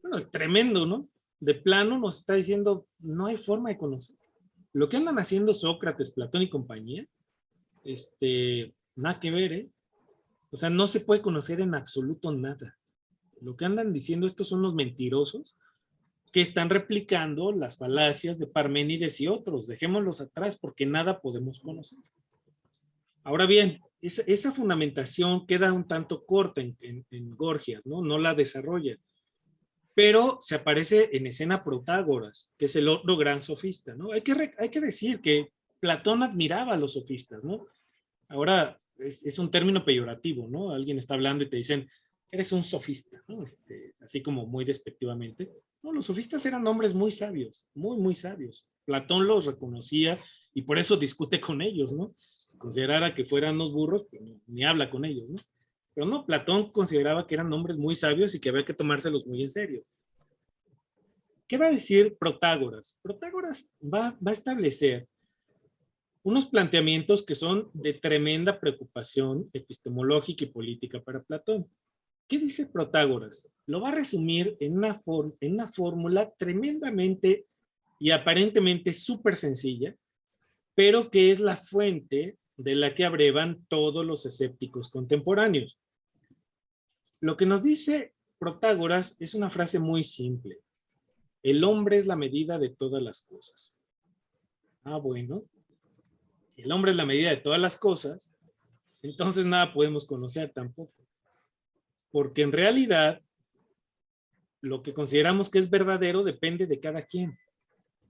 Bueno, es tremendo, ¿no? De plano nos está diciendo, no hay forma de conocer. Lo que andan haciendo Sócrates, Platón y compañía, nada que ver, ¿eh? O sea, no se puede conocer en absoluto nada. Lo que andan diciendo estos son los mentirosos que están replicando las falacias de Parménides y otros. Dejémoslos atrás porque nada podemos conocer. Ahora bien, esa fundamentación queda un tanto corta en Gorgias, ¿no? No la desarrolla. Pero se aparece en escena Protágoras, que es el otro gran sofista, ¿no? Hay que decir que Platón admiraba a los sofistas, ¿no? Ahora es un término peyorativo, ¿no? Alguien está hablando y te dicen, eres un sofista, ¿no? Así como muy despectivamente. No, los sofistas eran hombres muy sabios, muy, muy sabios. Platón los reconocía y por eso discute con ellos, ¿no? Si considerara que fueran unos burros, pues ni habla con ellos, ¿no? Pero no, Platón consideraba que eran hombres muy sabios y que había que tomárselos muy en serio. ¿Qué va a decir Protágoras? Protágoras va a establecer unos planteamientos que son de tremenda preocupación epistemológica y política para Platón. ¿Qué dice Protágoras? Lo va a resumir en una fórmula tremendamente y aparentemente súper sencilla, pero que es la fuente de la que abrevan todos los escépticos contemporáneos. Lo que nos dice Protágoras es una frase muy simple. El hombre es la medida de todas las cosas. Ah, bueno. Si el hombre es la medida de todas las cosas, entonces nada podemos conocer tampoco. Porque en realidad, lo que consideramos que es verdadero depende de cada quien.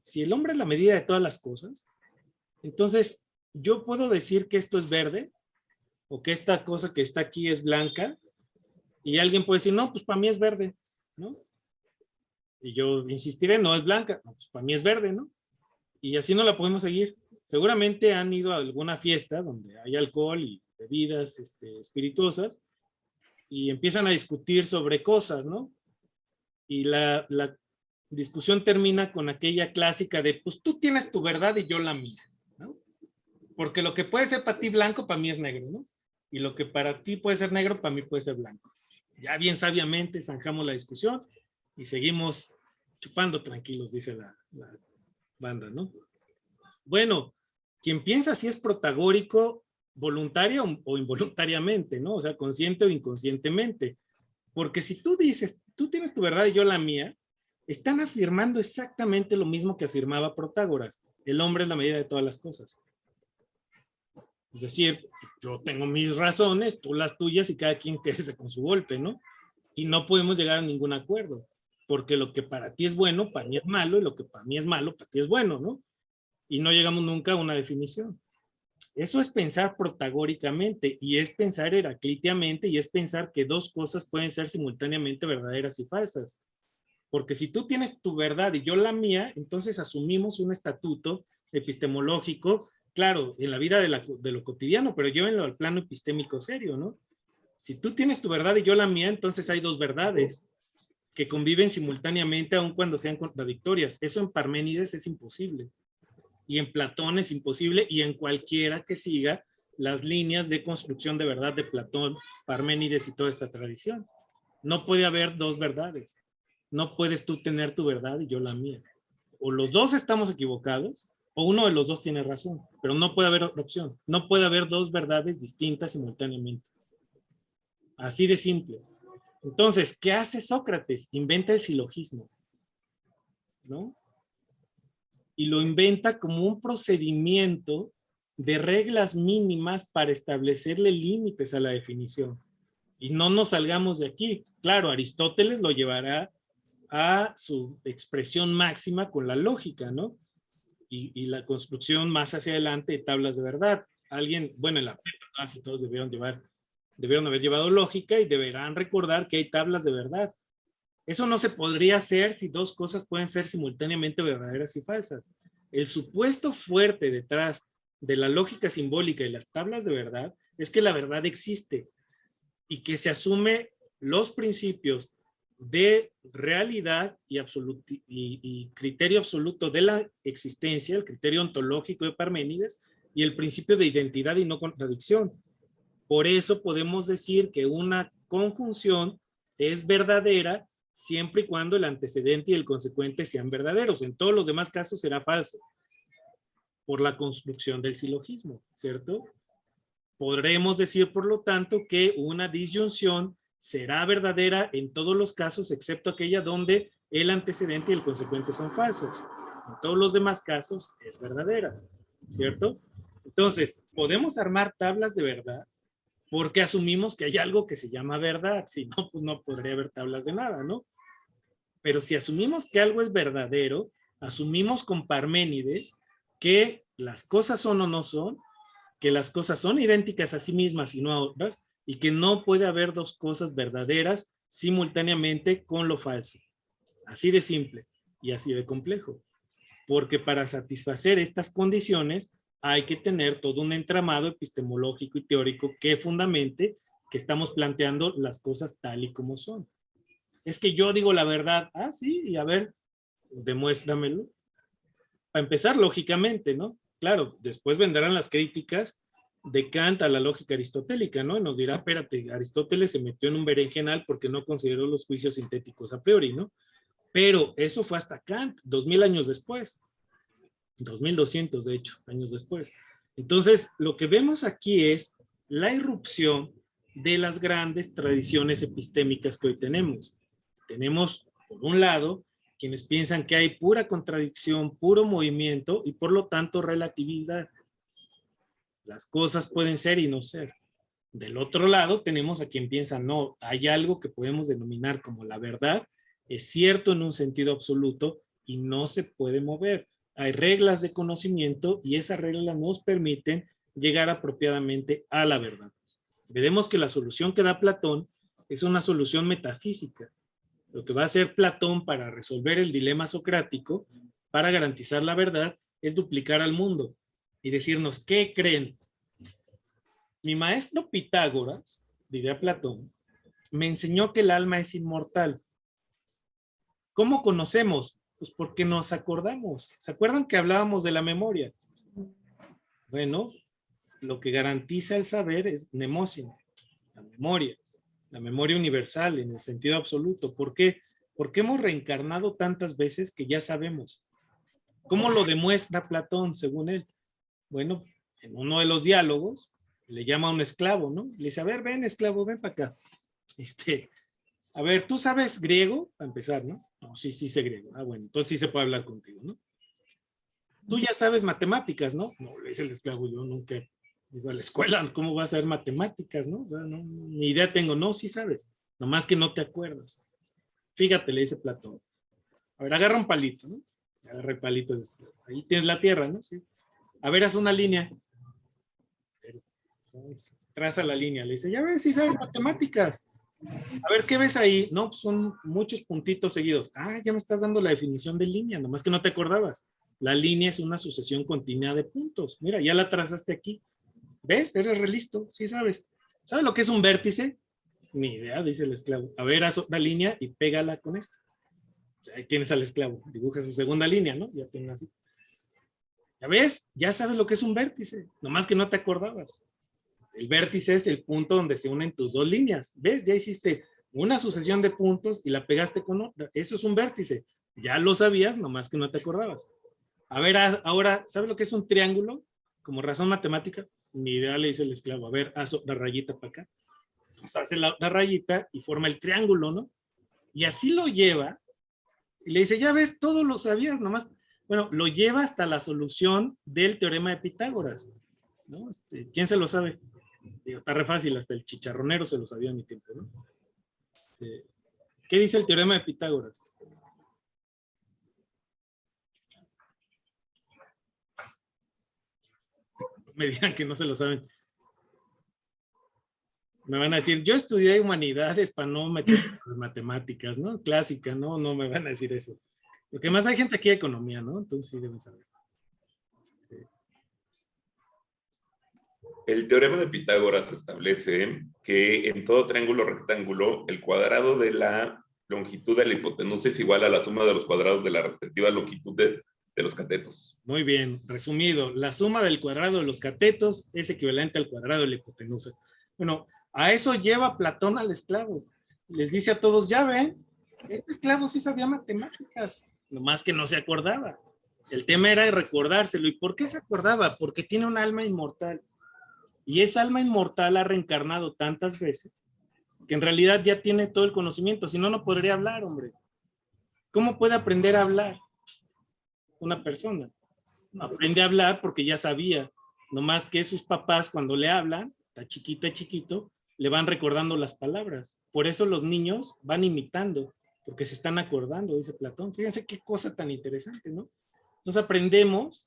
Si el hombre es la medida de todas las cosas, entonces yo puedo decir que esto es verde, o que esta cosa que está aquí es blanca, y alguien puede decir, no, pues para mí es verde, ¿no? Y yo insistiré, no es blanca, no, pues para mí es verde, ¿no? Y así no la podemos seguir. Seguramente han ido a alguna fiesta donde hay alcohol y bebidas espirituosas y empiezan a discutir sobre cosas, ¿no? Y la discusión termina con aquella clásica de, pues tú tienes tu verdad y yo la mía, ¿no? Porque lo que puede ser para ti blanco, para mí es negro, ¿no? Y lo que para ti puede ser negro, para mí puede ser blanco. Ya bien sabiamente zanjamos la discusión y seguimos chupando tranquilos, dice la banda, ¿no? Bueno, quien piensa así es protagórico voluntaria o involuntariamente, ¿no? O sea, consciente o inconscientemente. Porque si tú dices, tú tienes tu verdad y yo la mía, están afirmando exactamente lo mismo que afirmaba Protágoras. El hombre es la medida de todas las cosas. Es decir, yo tengo mis razones, tú las tuyas y cada quien quédese con su golpe, ¿no? Y no podemos llegar a ningún acuerdo. Porque lo que para ti es bueno, para mí es malo, y lo que para mí es malo, para ti es bueno, ¿no? Y no llegamos nunca a una definición. Eso es pensar protagóricamente y es pensar heraclíticamente y es pensar que dos cosas pueden ser simultáneamente verdaderas y falsas. Porque si tú tienes tu verdad y yo la mía, entonces asumimos un estatuto epistemológico, claro, en la vida de lo cotidiano, pero yo en el plano epistémico serio, ¿no? Si tú tienes tu verdad y yo la mía, entonces hay dos verdades que conviven simultáneamente aun cuando sean contradictorias. Eso en Parménides es imposible. Y en Platón es imposible, y en cualquiera que siga las líneas de construcción de verdad de Platón, Parménides y toda esta tradición. No puede haber dos verdades. No puedes tú tener tu verdad y yo la mía. O los dos estamos equivocados, o uno de los dos tiene razón, pero no puede haber otra opción. No puede haber dos verdades distintas simultáneamente. Así de simple. Entonces, ¿qué hace Sócrates? Inventa el silogismo, ¿no? Y lo inventa como un procedimiento de reglas mínimas para establecerle límites a la definición. Y no nos salgamos de aquí. Claro, Aristóteles lo llevará a su expresión máxima con la lógica, ¿no? Y la construcción más hacia adelante de tablas de verdad. Alguien, bueno, en la prepa casi todos debieron haber llevado lógica y deberán recordar que hay tablas de verdad. Eso no se podría hacer si dos cosas pueden ser simultáneamente verdaderas y falsas. El supuesto fuerte detrás de la lógica simbólica y las tablas de verdad es que la verdad existe y que se asume los principios de realidad y criterio absoluto de la existencia, el criterio ontológico de Parménides y el principio de identidad y no contradicción. Por eso podemos decir que una conjunción es verdadera siempre y cuando el antecedente y el consecuente sean verdaderos. En todos los demás casos será falso por la construcción del silogismo, ¿cierto? Podremos decir, por lo tanto, que una disyunción será verdadera en todos los casos, excepto aquella donde el antecedente y el consecuente son falsos. En todos los demás casos es verdadera, ¿cierto? Entonces, podemos armar tablas de verdad porque asumimos que hay algo que se llama verdad. Si no, pues no podría haber tablas de nada, ¿no? Pero si asumimos que algo es verdadero, asumimos con Parménides que las cosas son o no son, que las cosas son idénticas a sí mismas y no a otras, y que no puede haber dos cosas verdaderas simultáneamente con lo falso. Así de simple y así de complejo. Porque para satisfacer estas condiciones hay que tener todo un entramado epistemológico y teórico que fundamente que estamos planteando las cosas tal y como son. Es que yo digo la verdad. Ah, sí, y a ver, demuéstramelo. Para empezar, lógicamente, ¿no? Claro, después vendrán las críticas de Kant a la lógica aristotélica, ¿no? Y nos dirá, espérate, Aristóteles se metió en un berenjenal porque no consideró los juicios sintéticos a priori, ¿no? Pero eso fue hasta Kant, 2000 años después, 2200 de hecho, años después. Entonces, lo que vemos aquí es la irrupción de las grandes tradiciones epistémicas que hoy tenemos. Tenemos, por un lado, quienes piensan que hay pura contradicción, puro movimiento y por lo tanto relatividad. Las cosas pueden ser y no ser. Del otro lado tenemos a quien piensa, no, hay algo que podemos denominar como la verdad, es cierto en un sentido absoluto y no se puede mover. Hay reglas de conocimiento y esas reglas nos permiten llegar apropiadamente a la verdad. Veremos que la solución que da Platón es una solución metafísica. Lo que va a hacer Platón para resolver el dilema socrático, para garantizar la verdad, es duplicar al mundo y decirnos, ¿qué creen? Mi maestro Pitágoras, diría Platón, me enseñó que el alma es inmortal. ¿Cómo conocemos? Pues porque nos acordamos. ¿Se acuerdan que hablábamos de la memoria? Bueno, lo que garantiza el saber es mnemosis, la memoria universal en el sentido absoluto. ¿Por qué? Porque hemos reencarnado tantas veces que ya sabemos. ¿Cómo lo demuestra Platón, según él? Bueno, en uno de los diálogos, le llama a un esclavo, ¿no? Le dice, a ver, ven esclavo, ven para acá. A ver, ¿tú sabes griego? Para empezar, ¿no? No, sí sé griego. Ah, bueno, entonces sí se puede hablar contigo, ¿no? Tú ya sabes matemáticas, ¿no? No, le dice el esclavo, yo nunca he ido a la escuela, ¿cómo vas a saber matemáticas, no? O sea, no, ni idea tengo. No, sí sabes, nomás que no te acuerdas. Fíjate, le dice Platón. A ver, agarra un palito, ¿no? Agarra el palito del esclavo. Ahí tienes la tierra, ¿no? Sí. A ver, haz una línea. Traza la línea, le dice, ya ves, sí sabes matemáticas. A ver, ¿qué ves ahí? No, pues son muchos puntitos seguidos. Ah, ya me estás dando la definición de línea, nomás que no te acordabas. La línea es una sucesión continua de puntos. Mira, ya la trazaste aquí. ¿Ves? Eres re listo, sí sabes. ¿Sabes lo que es un vértice? Ni idea, dice el esclavo. A ver, haz otra línea y pégala con esto. O sea, ahí tienes al esclavo. Dibuja su segunda línea, ¿no? Ya tienes así. ¿Ya ves? Ya sabes lo que es un vértice. Nomás que no te acordabas. El vértice es el punto donde se unen tus dos líneas. ¿Ves? Ya hiciste una sucesión de puntos y la pegaste con otra. Eso es un vértice. Ya lo sabías, nomás que no te acordabas. A ver, ahora, ¿sabes lo que es un triángulo? Como razón matemática. Ni idea, le dice el esclavo. A ver, haz la rayita para acá. Pues hace la rayita y forma el triángulo, ¿no? Y así lo lleva. Y le dice, ya ves, todo lo sabías, nomás. Bueno, lo lleva hasta la solución del teorema de Pitágoras, ¿no? ¿Quién se lo sabe? Digo, está re fácil, hasta el chicharronero se lo sabía en mi tiempo, ¿no? ¿Qué dice el teorema de Pitágoras? me digan que no se lo saben. Me van a decir, yo estudié humanidades para no meter las matemáticas, ¿no? Clásica, ¿no? No me van a decir eso. Lo que más hay gente aquí de economía, ¿no? Entonces sí deben saber. El teorema de Pitágoras establece que en todo triángulo rectángulo, el cuadrado de la longitud de la hipotenusa es igual a la suma de los cuadrados de las respectivas longitudes de los catetos. Muy bien, resumido, la suma del cuadrado de los catetos es equivalente al cuadrado de la hipotenusa. Bueno, a eso lleva Platón al esclavo. Les dice a todos, ya ven, este esclavo sí sabía matemáticas, nomás que no se acordaba. El tema era recordárselo. ¿Y por qué se acordaba? Porque tiene un alma inmortal. Y esa alma inmortal ha reencarnado tantas veces que en realidad ya tiene todo el conocimiento. Si no, no podría hablar, hombre. ¿Cómo puede aprender a hablar una persona? Aprende a hablar porque ya sabía. Nomás que sus papás cuando le hablan, está chiquito, le van recordando las palabras. Por eso los niños van imitando, porque se están acordando, dice Platón. Fíjense qué cosa tan interesante, ¿no? Entonces aprendemos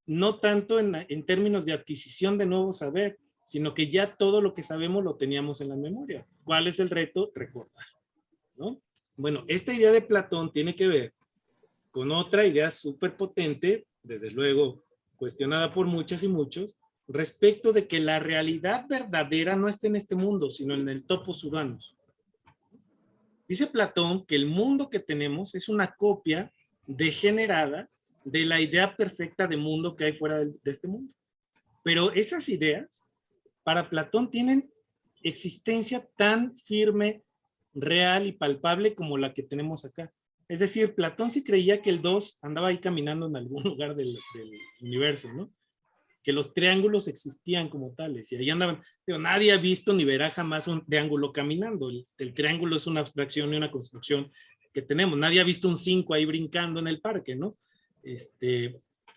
no tanto en términos de adquisición de nuevo saber, sino que ya todo lo que sabemos lo teníamos en la memoria. ¿Cuál es el reto? Recordar, ¿no? Bueno, esta idea de Platón tiene que ver con otra idea súper potente, desde luego cuestionada por muchas y muchos, respecto de que la realidad verdadera no está en este mundo, sino en el topos uranus. Dice Platón que el mundo que tenemos es una copia degenerada de la idea perfecta de mundo que hay fuera de este mundo. Pero esas ideas, para Platón, tienen existencia tan firme, real y palpable como la que tenemos acá. Es decir, Platón sí creía que el 2 andaba ahí caminando en algún lugar del universo, ¿no? Que los triángulos existían como tales, y ahí andaban. Pero nadie ha visto ni verá jamás un triángulo caminando. El triángulo es una abstracción y una construcción que tenemos. Nadie ha visto un 5 ahí brincando en el parque, ¿no?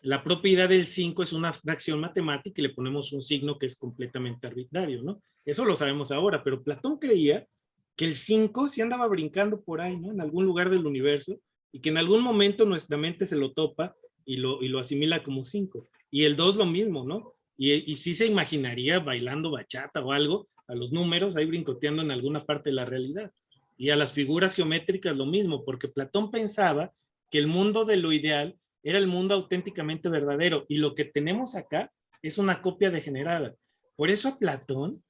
La propiedad del 5 es una abstracción matemática y le ponemos un signo que es completamente arbitrario, ¿no? Eso lo sabemos ahora, pero Platón creía que el 5 sí andaba brincando por ahí, ¿no? En algún lugar del universo, y que en algún momento nuestra mente se lo topa y lo asimila como 5. Y el 2 lo mismo, ¿no? Y sí se imaginaría bailando bachata o algo a los números, ahí brincoteando en alguna parte de la realidad. Y a las figuras geométricas lo mismo, porque Platón pensaba que el mundo de lo ideal era el mundo auténticamente verdadero, y lo que tenemos acá es una copia degenerada. Por eso a Platón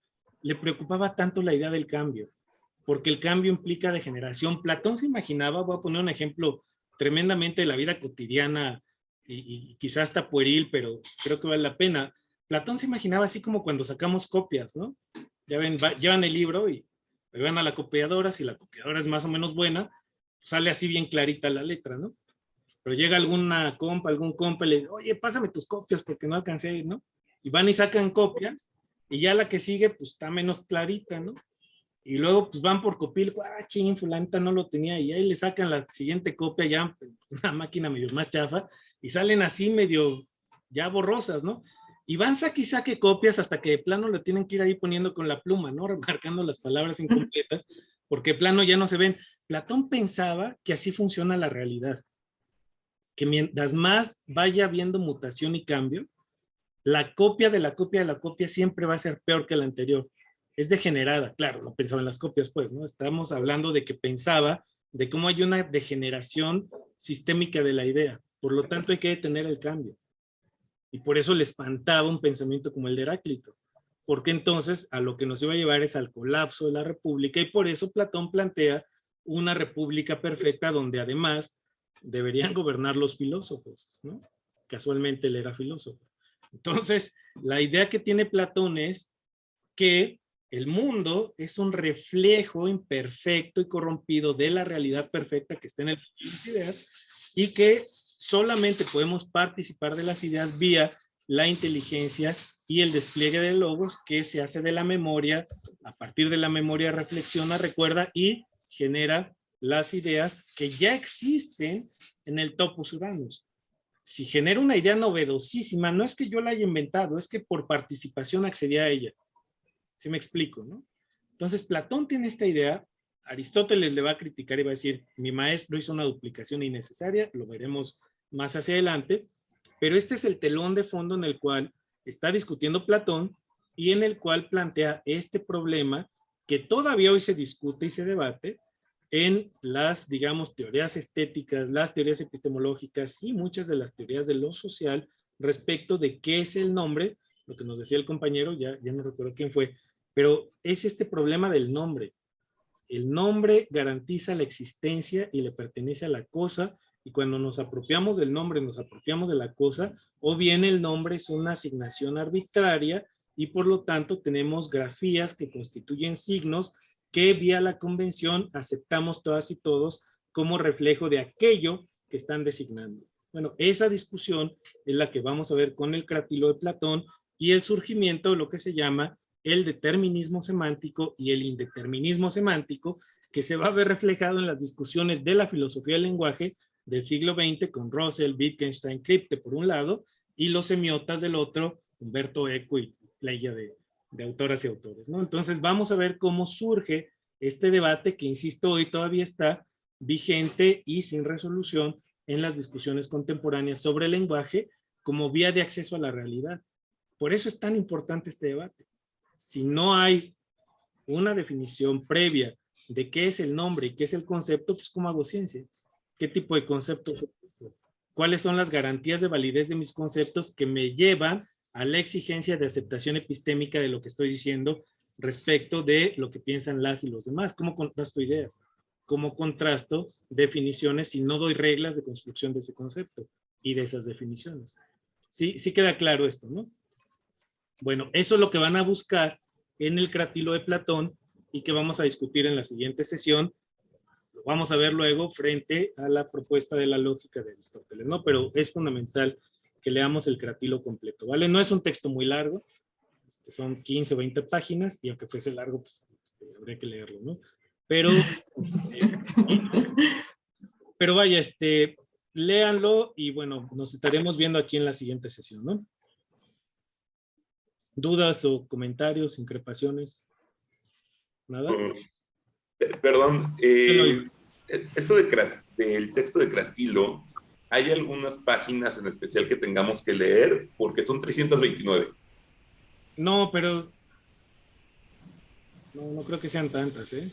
le preocupaba tanto la idea del cambio, porque el cambio implica degeneración. Platón se imaginaba, voy a poner un ejemplo tremendamente de la vida cotidiana y quizás hasta pueril, pero creo que vale la pena. Platón se imaginaba así como cuando sacamos copias, ¿no? Ya ven, llevan el libro y van a la copiadora, si la copiadora es más o menos buena, pues sale así bien clarita la letra, ¿no? Pero llega algún compa y le dice, oye, pásame tus copias porque no alcancé a ir, ¿no? Y van y sacan copias, y ya la que sigue, pues está menos clarita, ¿no? Y luego, pues van por copil, ching, fulanita no lo tenía, y ahí le sacan la siguiente copia, ya una máquina medio más chafa, y salen así medio ya borrosas, ¿no? Y van saque copias hasta que de plano lo tienen que ir ahí poniendo con la pluma, ¿no? Remarcando las palabras incompletas, porque de plano ya no se ven. Platón pensaba que así funciona la realidad, que mientras más vaya habiendo mutación y cambio, la copia de la copia de la copia siempre va a ser peor que la anterior. Es degenerada, claro, no pensaba en las copias, pues, ¿no? Estamos hablando de que pensaba de cómo hay una degeneración sistémica de la idea. Por lo tanto, hay que detener el cambio. Y por eso le espantaba un pensamiento como el de Heráclito, porque entonces a lo que nos iba a llevar es al colapso de la república, y por eso Platón plantea una república perfecta donde además deberían gobernar los filósofos, ¿no? Casualmente él era filósofo. Entonces, la idea que tiene Platón es que el mundo es un reflejo imperfecto y corrompido de la realidad perfecta que está en el mundo de las ideas, y que solamente podemos participar de las ideas vía la inteligencia y el despliegue de logos que se hace de la memoria. A partir de la memoria reflexiona, recuerda y genera las ideas que ya existen en el topos uranus. Si genera una idea novedosísima, no es que yo la haya inventado, es que por participación accedí a ella. ¿Sí me explico, no? Entonces, Platón tiene esta idea, Aristóteles le va a criticar y va a decir, mi maestro hizo una duplicación innecesaria, lo veremos más hacia adelante, pero este es el telón de fondo en el cual está discutiendo Platón y en el cual plantea este problema que todavía hoy se discute y se debate en las, digamos, teorías estéticas, las teorías epistemológicas y muchas de las teorías de lo social respecto de qué es el nombre, lo que nos decía el compañero, ya no recuerdo quién fue, pero es este problema del nombre. El nombre garantiza la existencia y le pertenece a la cosa, y cuando nos apropiamos del nombre, nos apropiamos de la cosa, o bien el nombre es una asignación arbitraria y por lo tanto tenemos grafías que constituyen signos que vía la convención aceptamos todas y todos como reflejo de aquello que están designando. Bueno, esa discusión es la que vamos a ver con el cratilo de Platón y el surgimiento de lo que se llama el determinismo semántico y el indeterminismo semántico, que se va a ver reflejado en las discusiones de la filosofía del lenguaje del siglo XX con Russell, Wittgenstein, Kripke por un lado, y los semiotas del otro, Humberto Eco y playa de autoras y autores, ¿no? Entonces vamos a ver cómo surge este debate que, insisto, hoy todavía está vigente y sin resolución en las discusiones contemporáneas sobre el lenguaje como vía de acceso a la realidad. Por eso es tan importante este debate. Si no hay una definición previa de qué es el nombre y qué es el concepto, pues ¿cómo hago ciencia? ¿Qué tipo de conceptos? ¿Cuáles son las garantías de validez de mis conceptos que me llevan a la exigencia de aceptación epistémica de lo que estoy diciendo respecto de lo que piensan las y los demás? ¿Cómo contrasto ideas? ¿Cómo contrasto definiciones si no doy reglas de construcción de ese concepto y de esas definiciones? Sí, sí queda claro esto, ¿no? Bueno, eso es lo que van a buscar en el cratilo de Platón y que vamos a discutir en la siguiente sesión. Lo vamos a ver luego frente a la propuesta de la lógica de Aristóteles, ¿no? Pero es fundamental que leamos el cratilo completo, ¿vale? No es un texto muy largo, son 15 o 20 páginas, y aunque fuese largo, pues habría que leerlo, ¿no? Pero, pero vaya, léanlo y bueno, nos estaremos viendo aquí en la siguiente sesión, ¿no? ¿Dudas o comentarios, increpaciones? ¿Nada? Perdón, esto del texto de Cratilo, ¿hay algunas páginas en especial que tengamos que leer? Porque son 329. No, pero no creo que sean tantas, ¿eh?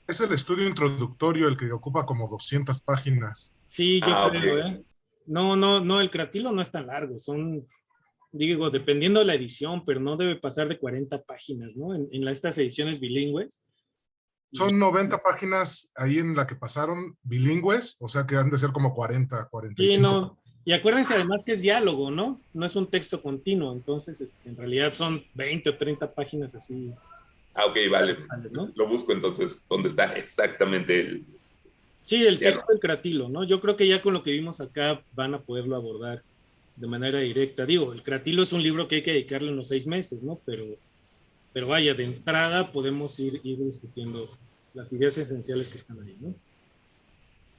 Es el estudio introductorio el que ocupa como 200 páginas. Sí, yo creo, ok. ¿eh? No, el cratilo no es tan largo, son, digo, dependiendo de la edición, pero no debe pasar de 40 páginas, ¿no? En estas ediciones bilingües. Son 90 páginas ahí en la que pasaron bilingües, o sea que han de ser como 40, Sí, 45. no. Y acuérdense además que es diálogo, ¿no? No es un texto continuo, entonces en realidad son 20 o 30 páginas así. Ah, ok, vale. ¿No? Lo busco entonces, ¿dónde está exactamente el...? Sí, el texto del cratilo, ¿no? Yo creo que ya con lo que vimos acá van a poderlo abordar de manera directa. Digo, el cratilo es un libro que hay que dedicarle unos 6 meses, ¿no? Pero vaya, de entrada podemos ir discutiendo las ideas esenciales que están ahí, ¿no?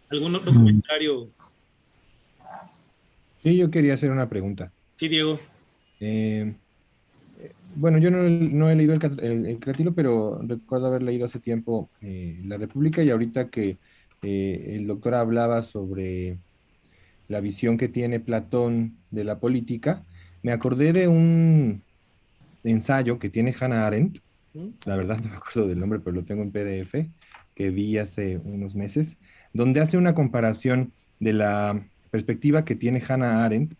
¿Algún otro comentario? Sí, yo quería hacer una pregunta. Sí, Diego. Bueno, yo no he leído el Cratilo, pero recuerdo haber leído hace tiempo La República, y ahorita que el doctor hablaba sobre la visión que tiene Platón de la política, me acordé de un ensayo que tiene Hannah Arendt. La verdad no me acuerdo del nombre, pero lo tengo en PDF, que vi hace unos meses, donde hace una comparación de la perspectiva que tiene Hannah Arendt,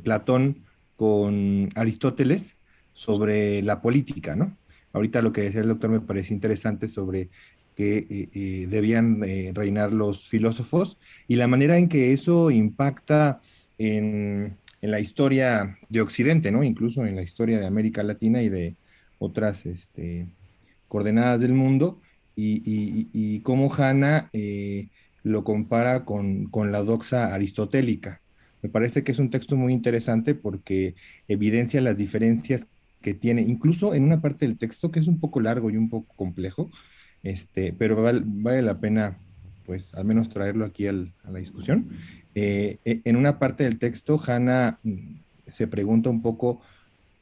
Platón con Aristóteles sobre la política, ¿no? Ahorita lo que decía el doctor me parece interesante sobre que debían reinar los filósofos y la manera en que eso impacta en la historia de Occidente, ¿no? Incluso en la historia de América Latina y de otras coordenadas del mundo, y cómo Hanna lo compara con la doxa aristotélica. Me parece que es un texto muy interesante porque evidencia las diferencias que tiene, incluso en una parte del texto que es un poco largo y un poco complejo, pero vale la pena, pues, al menos traerlo aquí a la discusión. En una parte del texto, Hanna se pregunta un poco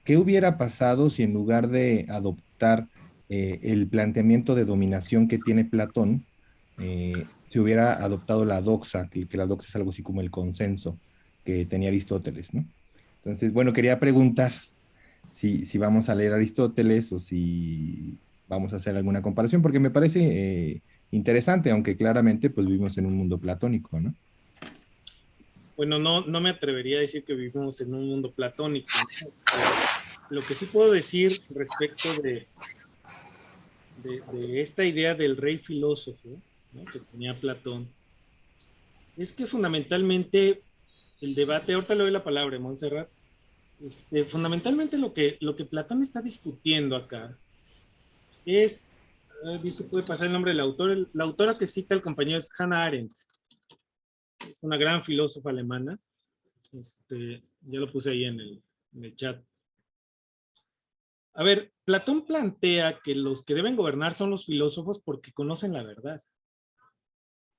qué hubiera pasado si en lugar de adoptar el planteamiento de dominación que tiene Platón, se hubiera adoptado la doxa, que la doxa es algo así como el consenso que tenía Aristóteles, ¿no? Entonces, bueno, quería preguntar si vamos a leer Aristóteles o si vamos a hacer alguna comparación, porque me parece interesante, aunque claramente pues vivimos en un mundo platónico, ¿no? Bueno, no me atrevería a decir que vivimos en un mundo platónico, ¿no? Lo que sí puedo decir respecto de esta idea del rey filósofo, ¿no?, que tenía Platón, es que fundamentalmente el debate, ahorita le doy la palabra a Montserrat, fundamentalmente lo que Platón está discutiendo acá es, dice, puede pasar el nombre del autor, la autora que cita el compañero es Hannah Arendt, es una gran filósofa alemana, ya lo puse ahí en el chat. A ver, Platón plantea que los que deben gobernar son los filósofos porque conocen la verdad.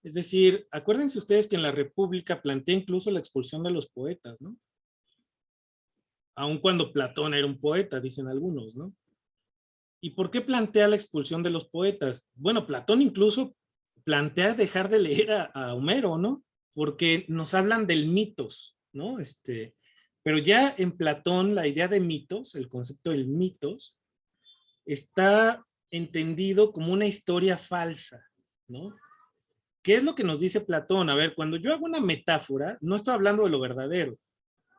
Es decir, acuérdense ustedes que en la República plantea incluso la expulsión de los poetas, ¿no? Aun cuando Platón era un poeta, dicen algunos, ¿no? ¿Y por qué plantea la expulsión de los poetas? Bueno, Platón incluso plantea dejar de leer a Homero, ¿no? Porque nos hablan del mitos, ¿no? Pero ya en Platón la idea de mitos, el concepto del mitos, está entendido como una historia falsa, ¿no? ¿Qué es lo que nos dice Platón? A ver, cuando yo hago una metáfora, no estoy hablando de lo verdadero,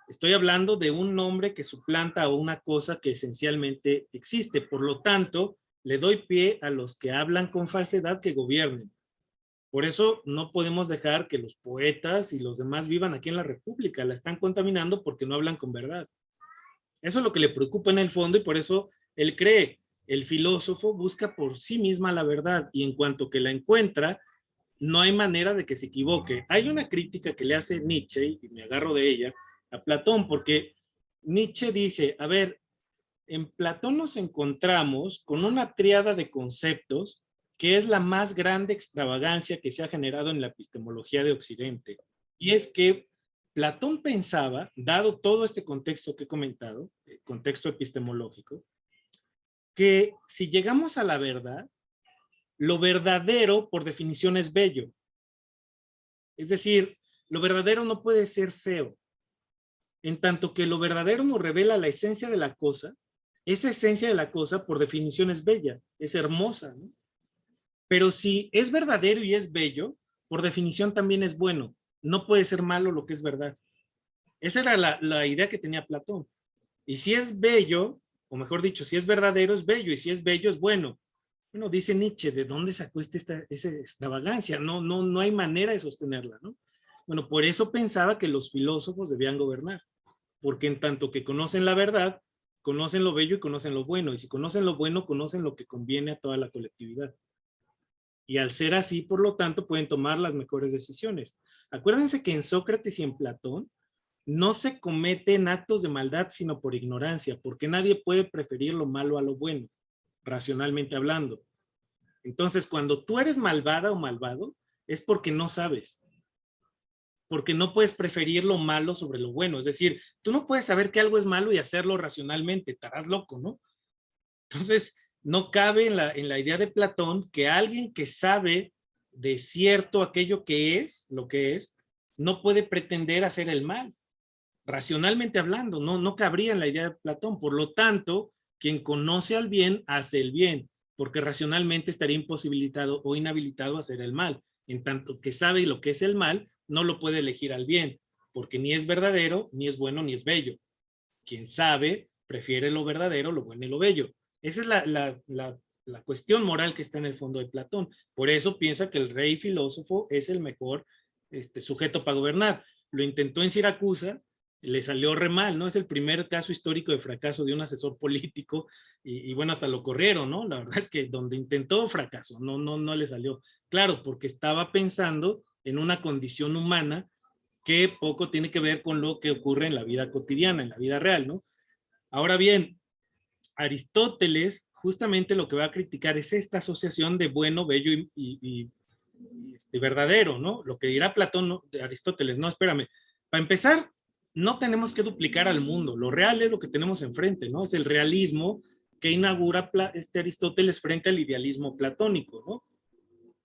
estoy hablando de un nombre que suplanta a una cosa que esencialmente existe. Por lo tanto, le doy pie a los que hablan con falsedad que gobiernen. Por eso no podemos dejar que los poetas y los demás vivan aquí en la República. La están contaminando porque no hablan con verdad. Eso es lo que le preocupa en el fondo y por eso él cree. El filósofo busca por sí misma la verdad y en cuanto que la encuentra, no hay manera de que se equivoque. Hay una crítica que le hace Nietzsche, y me agarro de ella, a Platón, porque Nietzsche dice, a ver, en Platón nos encontramos con una tríada de conceptos que es la más grande extravagancia que se ha generado en la epistemología de Occidente. Y es que Platón pensaba, dado todo este contexto que he comentado, el contexto epistemológico, que si llegamos a la verdad, lo verdadero por definición es bello. Es decir, lo verdadero no puede ser feo. En tanto que lo verdadero nos revela la esencia de la cosa, esa esencia de la cosa por definición es bella, es hermosa, ¿no? Pero si es verdadero y es bello, por definición también es bueno. No puede ser malo lo que es verdad. Esa era la idea que tenía Platón. Y si es bello, o mejor dicho, si es verdadero es bello, y si es bello es bueno. Bueno, dice Nietzsche, ¿de dónde sacó esa extravagancia? No hay manera de sostenerla, ¿no? Bueno, por eso pensaba que los filósofos debían gobernar, porque en tanto que conocen la verdad, conocen lo bello y conocen lo bueno, y si conocen lo bueno, conocen lo que conviene a toda la colectividad. Y al ser así, por lo tanto, pueden tomar las mejores decisiones. Acuérdense que en Sócrates y en Platón no se cometen actos de maldad sino por ignorancia, porque nadie puede preferir lo malo a lo bueno, racionalmente hablando. Entonces, cuando tú eres malvada o malvado, es porque no sabes. Porque no puedes preferir lo malo sobre lo bueno. Es decir, tú no puedes saber que algo es malo y hacerlo racionalmente. Estarás loco, ¿no? Entonces, no cabe en la idea de Platón que alguien que sabe de cierto aquello que es, lo que es, no puede pretender hacer el mal. Racionalmente hablando, no cabría en la idea de Platón. Por lo tanto, quien conoce al bien, hace el bien, porque racionalmente estaría imposibilitado o inhabilitado a hacer el mal. En tanto que sabe lo que es el mal, no lo puede elegir al bien, porque ni es verdadero, ni es bueno, ni es bello. Quien sabe, prefiere lo verdadero, lo bueno y lo bello. Esa es la cuestión moral que está en el fondo de Platón. Por eso piensa que el rey filósofo es el mejor sujeto para gobernar. Lo intentó en Siracusa, le salió re mal, ¿no? Es el primer caso histórico de fracaso de un asesor político y bueno, hasta lo corrieron, ¿no? La verdad es que donde intentó fracasó, no le salió. Claro, porque estaba pensando en una condición humana que poco tiene que ver con lo que ocurre en la vida cotidiana, en la vida real, ¿no? Ahora bien, Aristóteles justamente lo que va a criticar es esta asociación de bueno, bello y verdadero, ¿no? Lo que dirá Platón, ¿no? De Aristóteles, no, espérame. Para empezar, no tenemos que duplicar al mundo, lo real es lo que tenemos enfrente, ¿no? Es el realismo que inaugura Aristóteles frente al idealismo platónico, ¿no?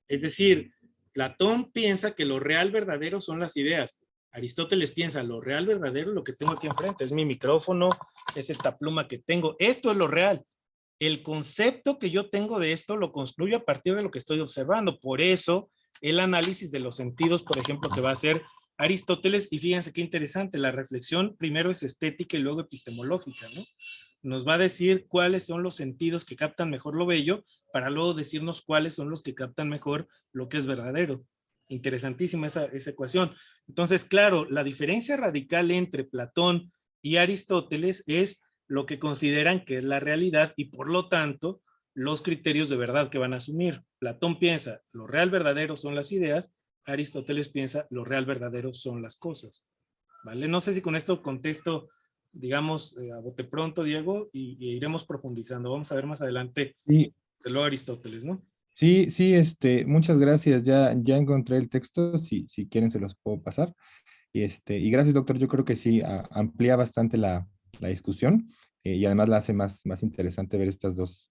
Es decir, Platón piensa que lo real verdadero son las ideas, Aristóteles piensa, lo real verdadero, lo que tengo aquí enfrente, es mi micrófono, es esta pluma que tengo, esto es lo real. El concepto que yo tengo de esto lo construyo a partir de lo que estoy observando. Por eso, el análisis de los sentidos, por ejemplo, que va a hacer Aristóteles, y fíjense qué interesante, la reflexión primero es estética y luego epistemológica, ¿no? Nos va a decir cuáles son los sentidos que captan mejor lo bello, para luego decirnos cuáles son los que captan mejor lo que es verdadero. Interesantísima esa ecuación. Entonces, claro, la diferencia radical entre Platón y Aristóteles es lo que consideran que es la realidad y por lo tanto los criterios de verdad que van a asumir. Platón piensa lo real verdadero son las ideas, Aristóteles piensa lo real verdadero son las cosas. ¿Vale? No sé si con esto contesto, digamos, a bote pronto, Diego, y iremos profundizando. Vamos a ver más adelante, Sí, lo Aristóteles, ¿no? sí, muchas gracias. Ya encontré el texto, si quieren se los puedo pasar. Y gracias, doctor. Yo creo que sí, amplía bastante la discusión y además la hace más interesante ver estas dos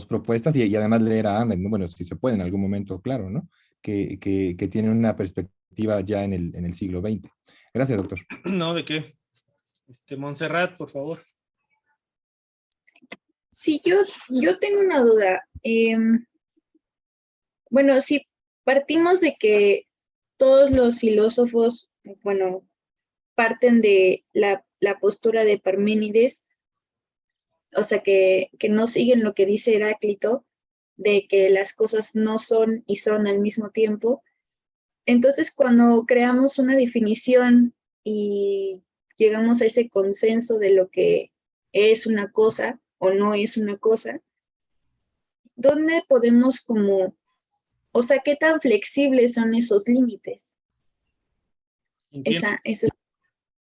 propuestas y además leer a Ahmed, ¿no? Bueno, si se puede en algún momento, claro, ¿no? Que tienen una perspectiva ya en el siglo XX. Gracias, doctor. No, ¿de qué? Montserrat, por favor. Sí, yo tengo una duda. Bueno, si partimos de que todos los filósofos, bueno, parten de la postura de Parménides, o sea, que no siguen lo que dice Heráclito, de que las cosas no son y son al mismo tiempo. Entonces, cuando creamos una definición y llegamos a ese consenso de lo que es una cosa o no es una cosa, ¿dónde podemos como, o sea, qué tan flexibles son esos límites? Entiendo. Esa.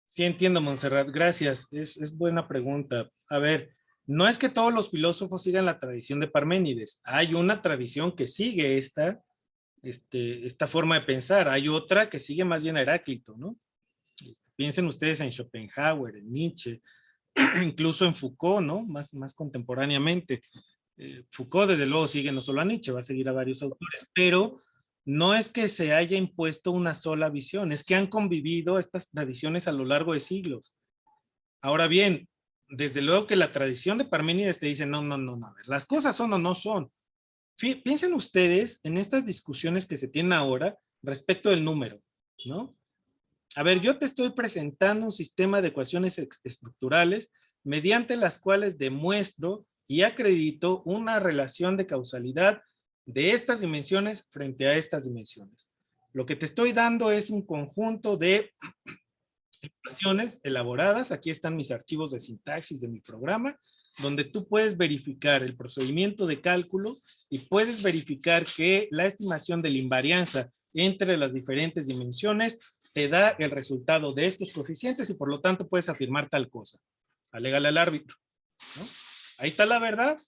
Sí, entiendo, Montserrat. Gracias. Es buena pregunta. A ver, no es que todos los filósofos sigan la tradición de Parménides. Hay una tradición que sigue esta forma de pensar. Hay otra que sigue más bien a Heráclito, ¿no? Piensen ustedes en Schopenhauer, en Nietzsche, incluso en Foucault, ¿no? Más contemporáneamente. Foucault, desde luego, sigue no solo a Nietzsche, va a seguir a varios autores, pero no es que se haya impuesto una sola visión, es que han convivido estas tradiciones a lo largo de siglos. Ahora bien, desde luego que la tradición de Parménides te dice, no, a ver, las cosas son o no son. Piensen ustedes en estas discusiones que se tienen ahora respecto del número, ¿no? A ver, yo te estoy presentando un sistema de ecuaciones estructurales mediante las cuales demuestro y acredito una relación de causalidad de estas dimensiones frente a estas dimensiones. Lo que te estoy dando es un conjunto de ecuaciones elaboradas. Aquí están mis archivos de sintaxis de mi programa, donde tú puedes verificar el procedimiento de cálculo y puedes verificar que la estimación de la invarianza entre las diferentes dimensiones te da el resultado de estos coeficientes y por lo tanto puedes afirmar tal cosa. Alégale al árbitro, ¿no? Ahí está la verdad.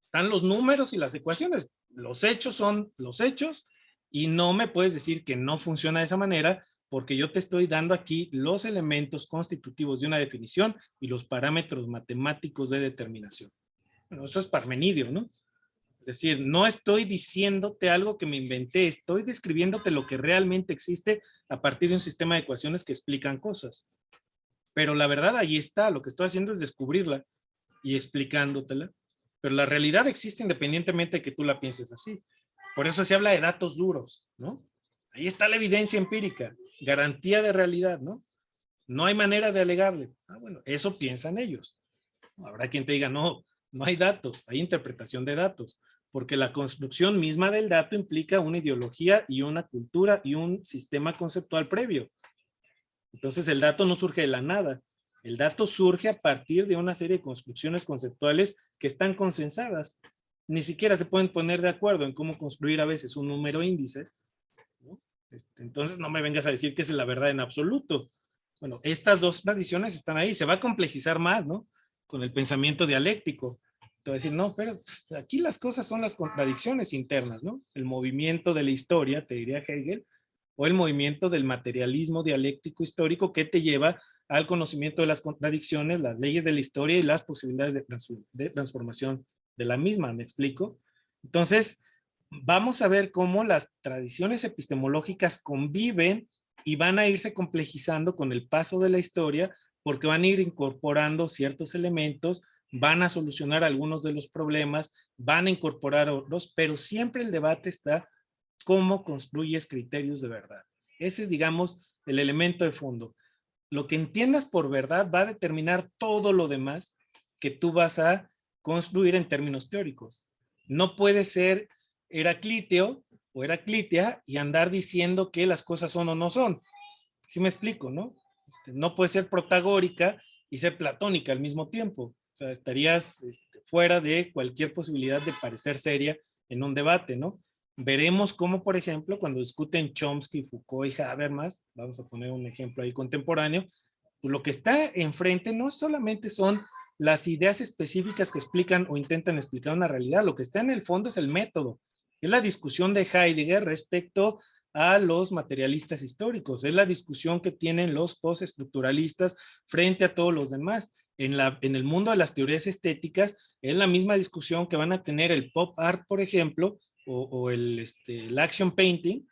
Están los números y las ecuaciones. Los hechos son los hechos y no me puedes decir que no funciona de esa manera porque yo te estoy dando aquí los elementos constitutivos de una definición y los parámetros matemáticos de determinación. Bueno, eso es Parmenidio, ¿no? Es decir, no estoy diciéndote algo que me inventé, estoy describiéndote lo que realmente existe a partir de un sistema de ecuaciones que explican cosas. Pero la verdad ahí está, lo que estoy haciendo es descubrirla y explicándotela. Pero la realidad existe independientemente de que tú la pienses así. Por eso se habla de datos duros, ¿no? Ahí está la evidencia empírica, garantía de realidad, ¿no? No hay manera de alegarle. Bueno, eso piensan ellos. Habrá quien te diga, no hay datos, hay interpretación de datos, porque la construcción misma del dato implica una ideología y una cultura y un sistema conceptual previo. Entonces el dato no surge de la nada, el dato surge a partir de una serie de construcciones conceptuales que están consensadas. Ni siquiera se pueden poner de acuerdo en cómo construir a veces un número índice, ¿no? Entonces no me vengas a decir que es la verdad en absoluto. Bueno, estas dos tradiciones están ahí, se va a complejizar más, ¿no? Con el pensamiento dialéctico. Te voy a decir, no, pero aquí las cosas son las contradicciones internas, ¿no? El movimiento de la historia, te diría Hegel, o el movimiento del materialismo dialéctico histórico que te lleva al conocimiento de las contradicciones, las leyes de la historia y las posibilidades de transformación de la misma, ¿me explico? Entonces, vamos a ver cómo las tradiciones epistemológicas conviven y van a irse complejizando con el paso de la historia porque van a ir incorporando ciertos elementos, van a solucionar algunos de los problemas, van a incorporar otros, pero siempre el debate está cómo construyes criterios de verdad. Ese es, digamos, el elemento de fondo. Lo que entiendas por verdad va a determinar todo lo demás que tú vas a construir en términos teóricos. No puede ser Heracliteo o Heraclitia y andar diciendo que las cosas son o no son. ¿Sí me explico, no? No puede ser protagórica y ser platónica al mismo tiempo. O sea, estarías fuera de cualquier posibilidad de parecer seria en un debate, ¿no? Veremos cómo, por ejemplo, cuando discuten Chomsky, Foucault y Habermas, vamos a poner un ejemplo ahí contemporáneo, pues lo que está enfrente no solamente son las ideas específicas que explican o intentan explicar una realidad, lo que está en el fondo es el método, es la discusión de Heidegger respecto a los materialistas históricos, es la discusión que tienen los postestructuralistas frente a todos los demás. En el mundo de las teorías estéticas es la misma discusión que van a tener el pop art, por ejemplo, o el action painting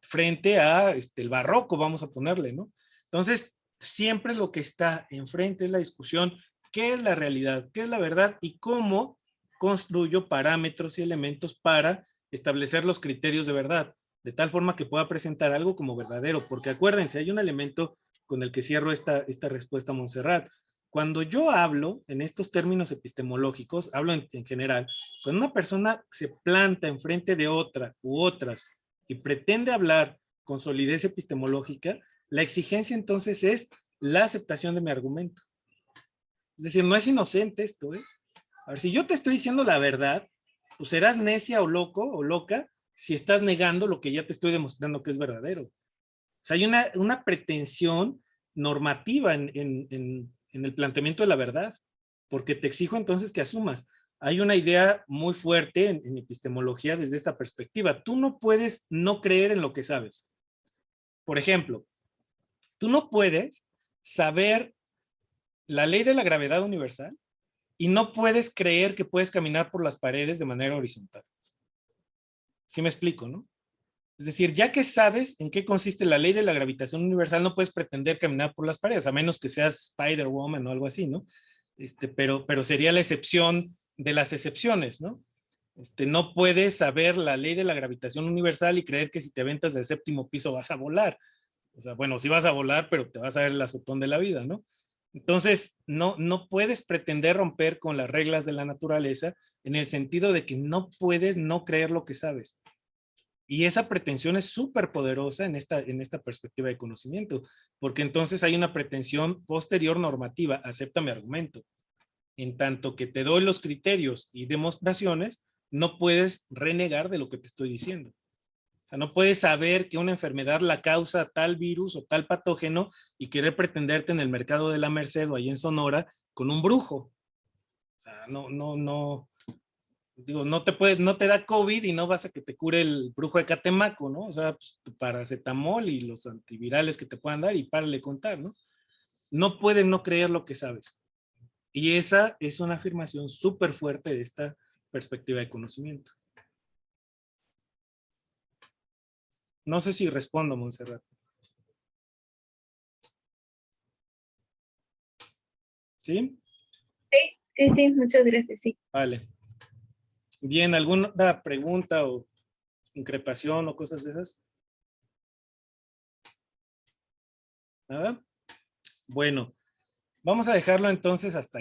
frente a el barroco, vamos a ponerle, ¿no? Entonces, siempre lo que está enfrente es la discusión, ¿qué es la realidad? ¿Qué es la verdad? Y cómo construyo parámetros y elementos para establecer los criterios de verdad, de tal forma que pueda presentar algo como verdadero, porque acuérdense, hay un elemento con el que cierro esta respuesta a Montserrat. Cuando yo hablo en estos términos epistemológicos, hablo en general, cuando una persona se planta enfrente de otra u otras y pretende hablar con solidez epistemológica, la exigencia entonces es la aceptación de mi argumento. Es decir, no es inocente esto, ¿eh? A ver, si yo te estoy diciendo la verdad, pues serás necia o loco o loca si estás negando lo que ya te estoy demostrando que es verdadero. O sea, hay una pretensión normativa en el planteamiento de la verdad, porque te exijo entonces que asumas. Hay una idea muy fuerte en epistemología desde esta perspectiva. Tú no puedes no creer en lo que sabes. Por ejemplo, tú no puedes saber la ley de la gravedad universal y no puedes creer que puedes caminar por las paredes de manera horizontal. ¿Sí me explico, no? Es decir, ya que sabes en qué consiste la ley de la gravitación universal, no puedes pretender caminar por las paredes, a menos que seas Spider-Woman o algo así, ¿no? Pero sería la excepción de las excepciones, ¿no? No puedes saber la ley de la gravitación universal y creer que si te aventas del séptimo piso vas a volar. O sea, bueno, sí vas a volar, pero te vas a ver el azotón de la vida, ¿no? Entonces, no puedes pretender romper con las reglas de la naturaleza en el sentido de que no puedes no creer lo que sabes. Y esa pretensión es súper poderosa en esta perspectiva de conocimiento, porque entonces hay una pretensión posterior normativa, acepta mi argumento. En tanto que te doy los criterios y demostraciones, no puedes renegar de lo que te estoy diciendo. O sea, no puedes saber que una enfermedad la causa tal virus o tal patógeno y querer pretenderte en el mercado de la Merced o ahí en Sonora con un brujo. O sea, digo, no te da COVID y no vas a que te cure el brujo de Catemaco, ¿no? O sea, pues, tu paracetamol y los antivirales que te puedan dar y párale contar, ¿no? No puedes no creer lo que sabes. Y esa es una afirmación súper fuerte de esta perspectiva de conocimiento. No sé si respondo, Montserrat. ¿Sí? Sí, muchas gracias, sí. Vale. Bien, ¿alguna pregunta o increpación o cosas de esas? ¿Nada? Bueno, vamos a dejarlo entonces hasta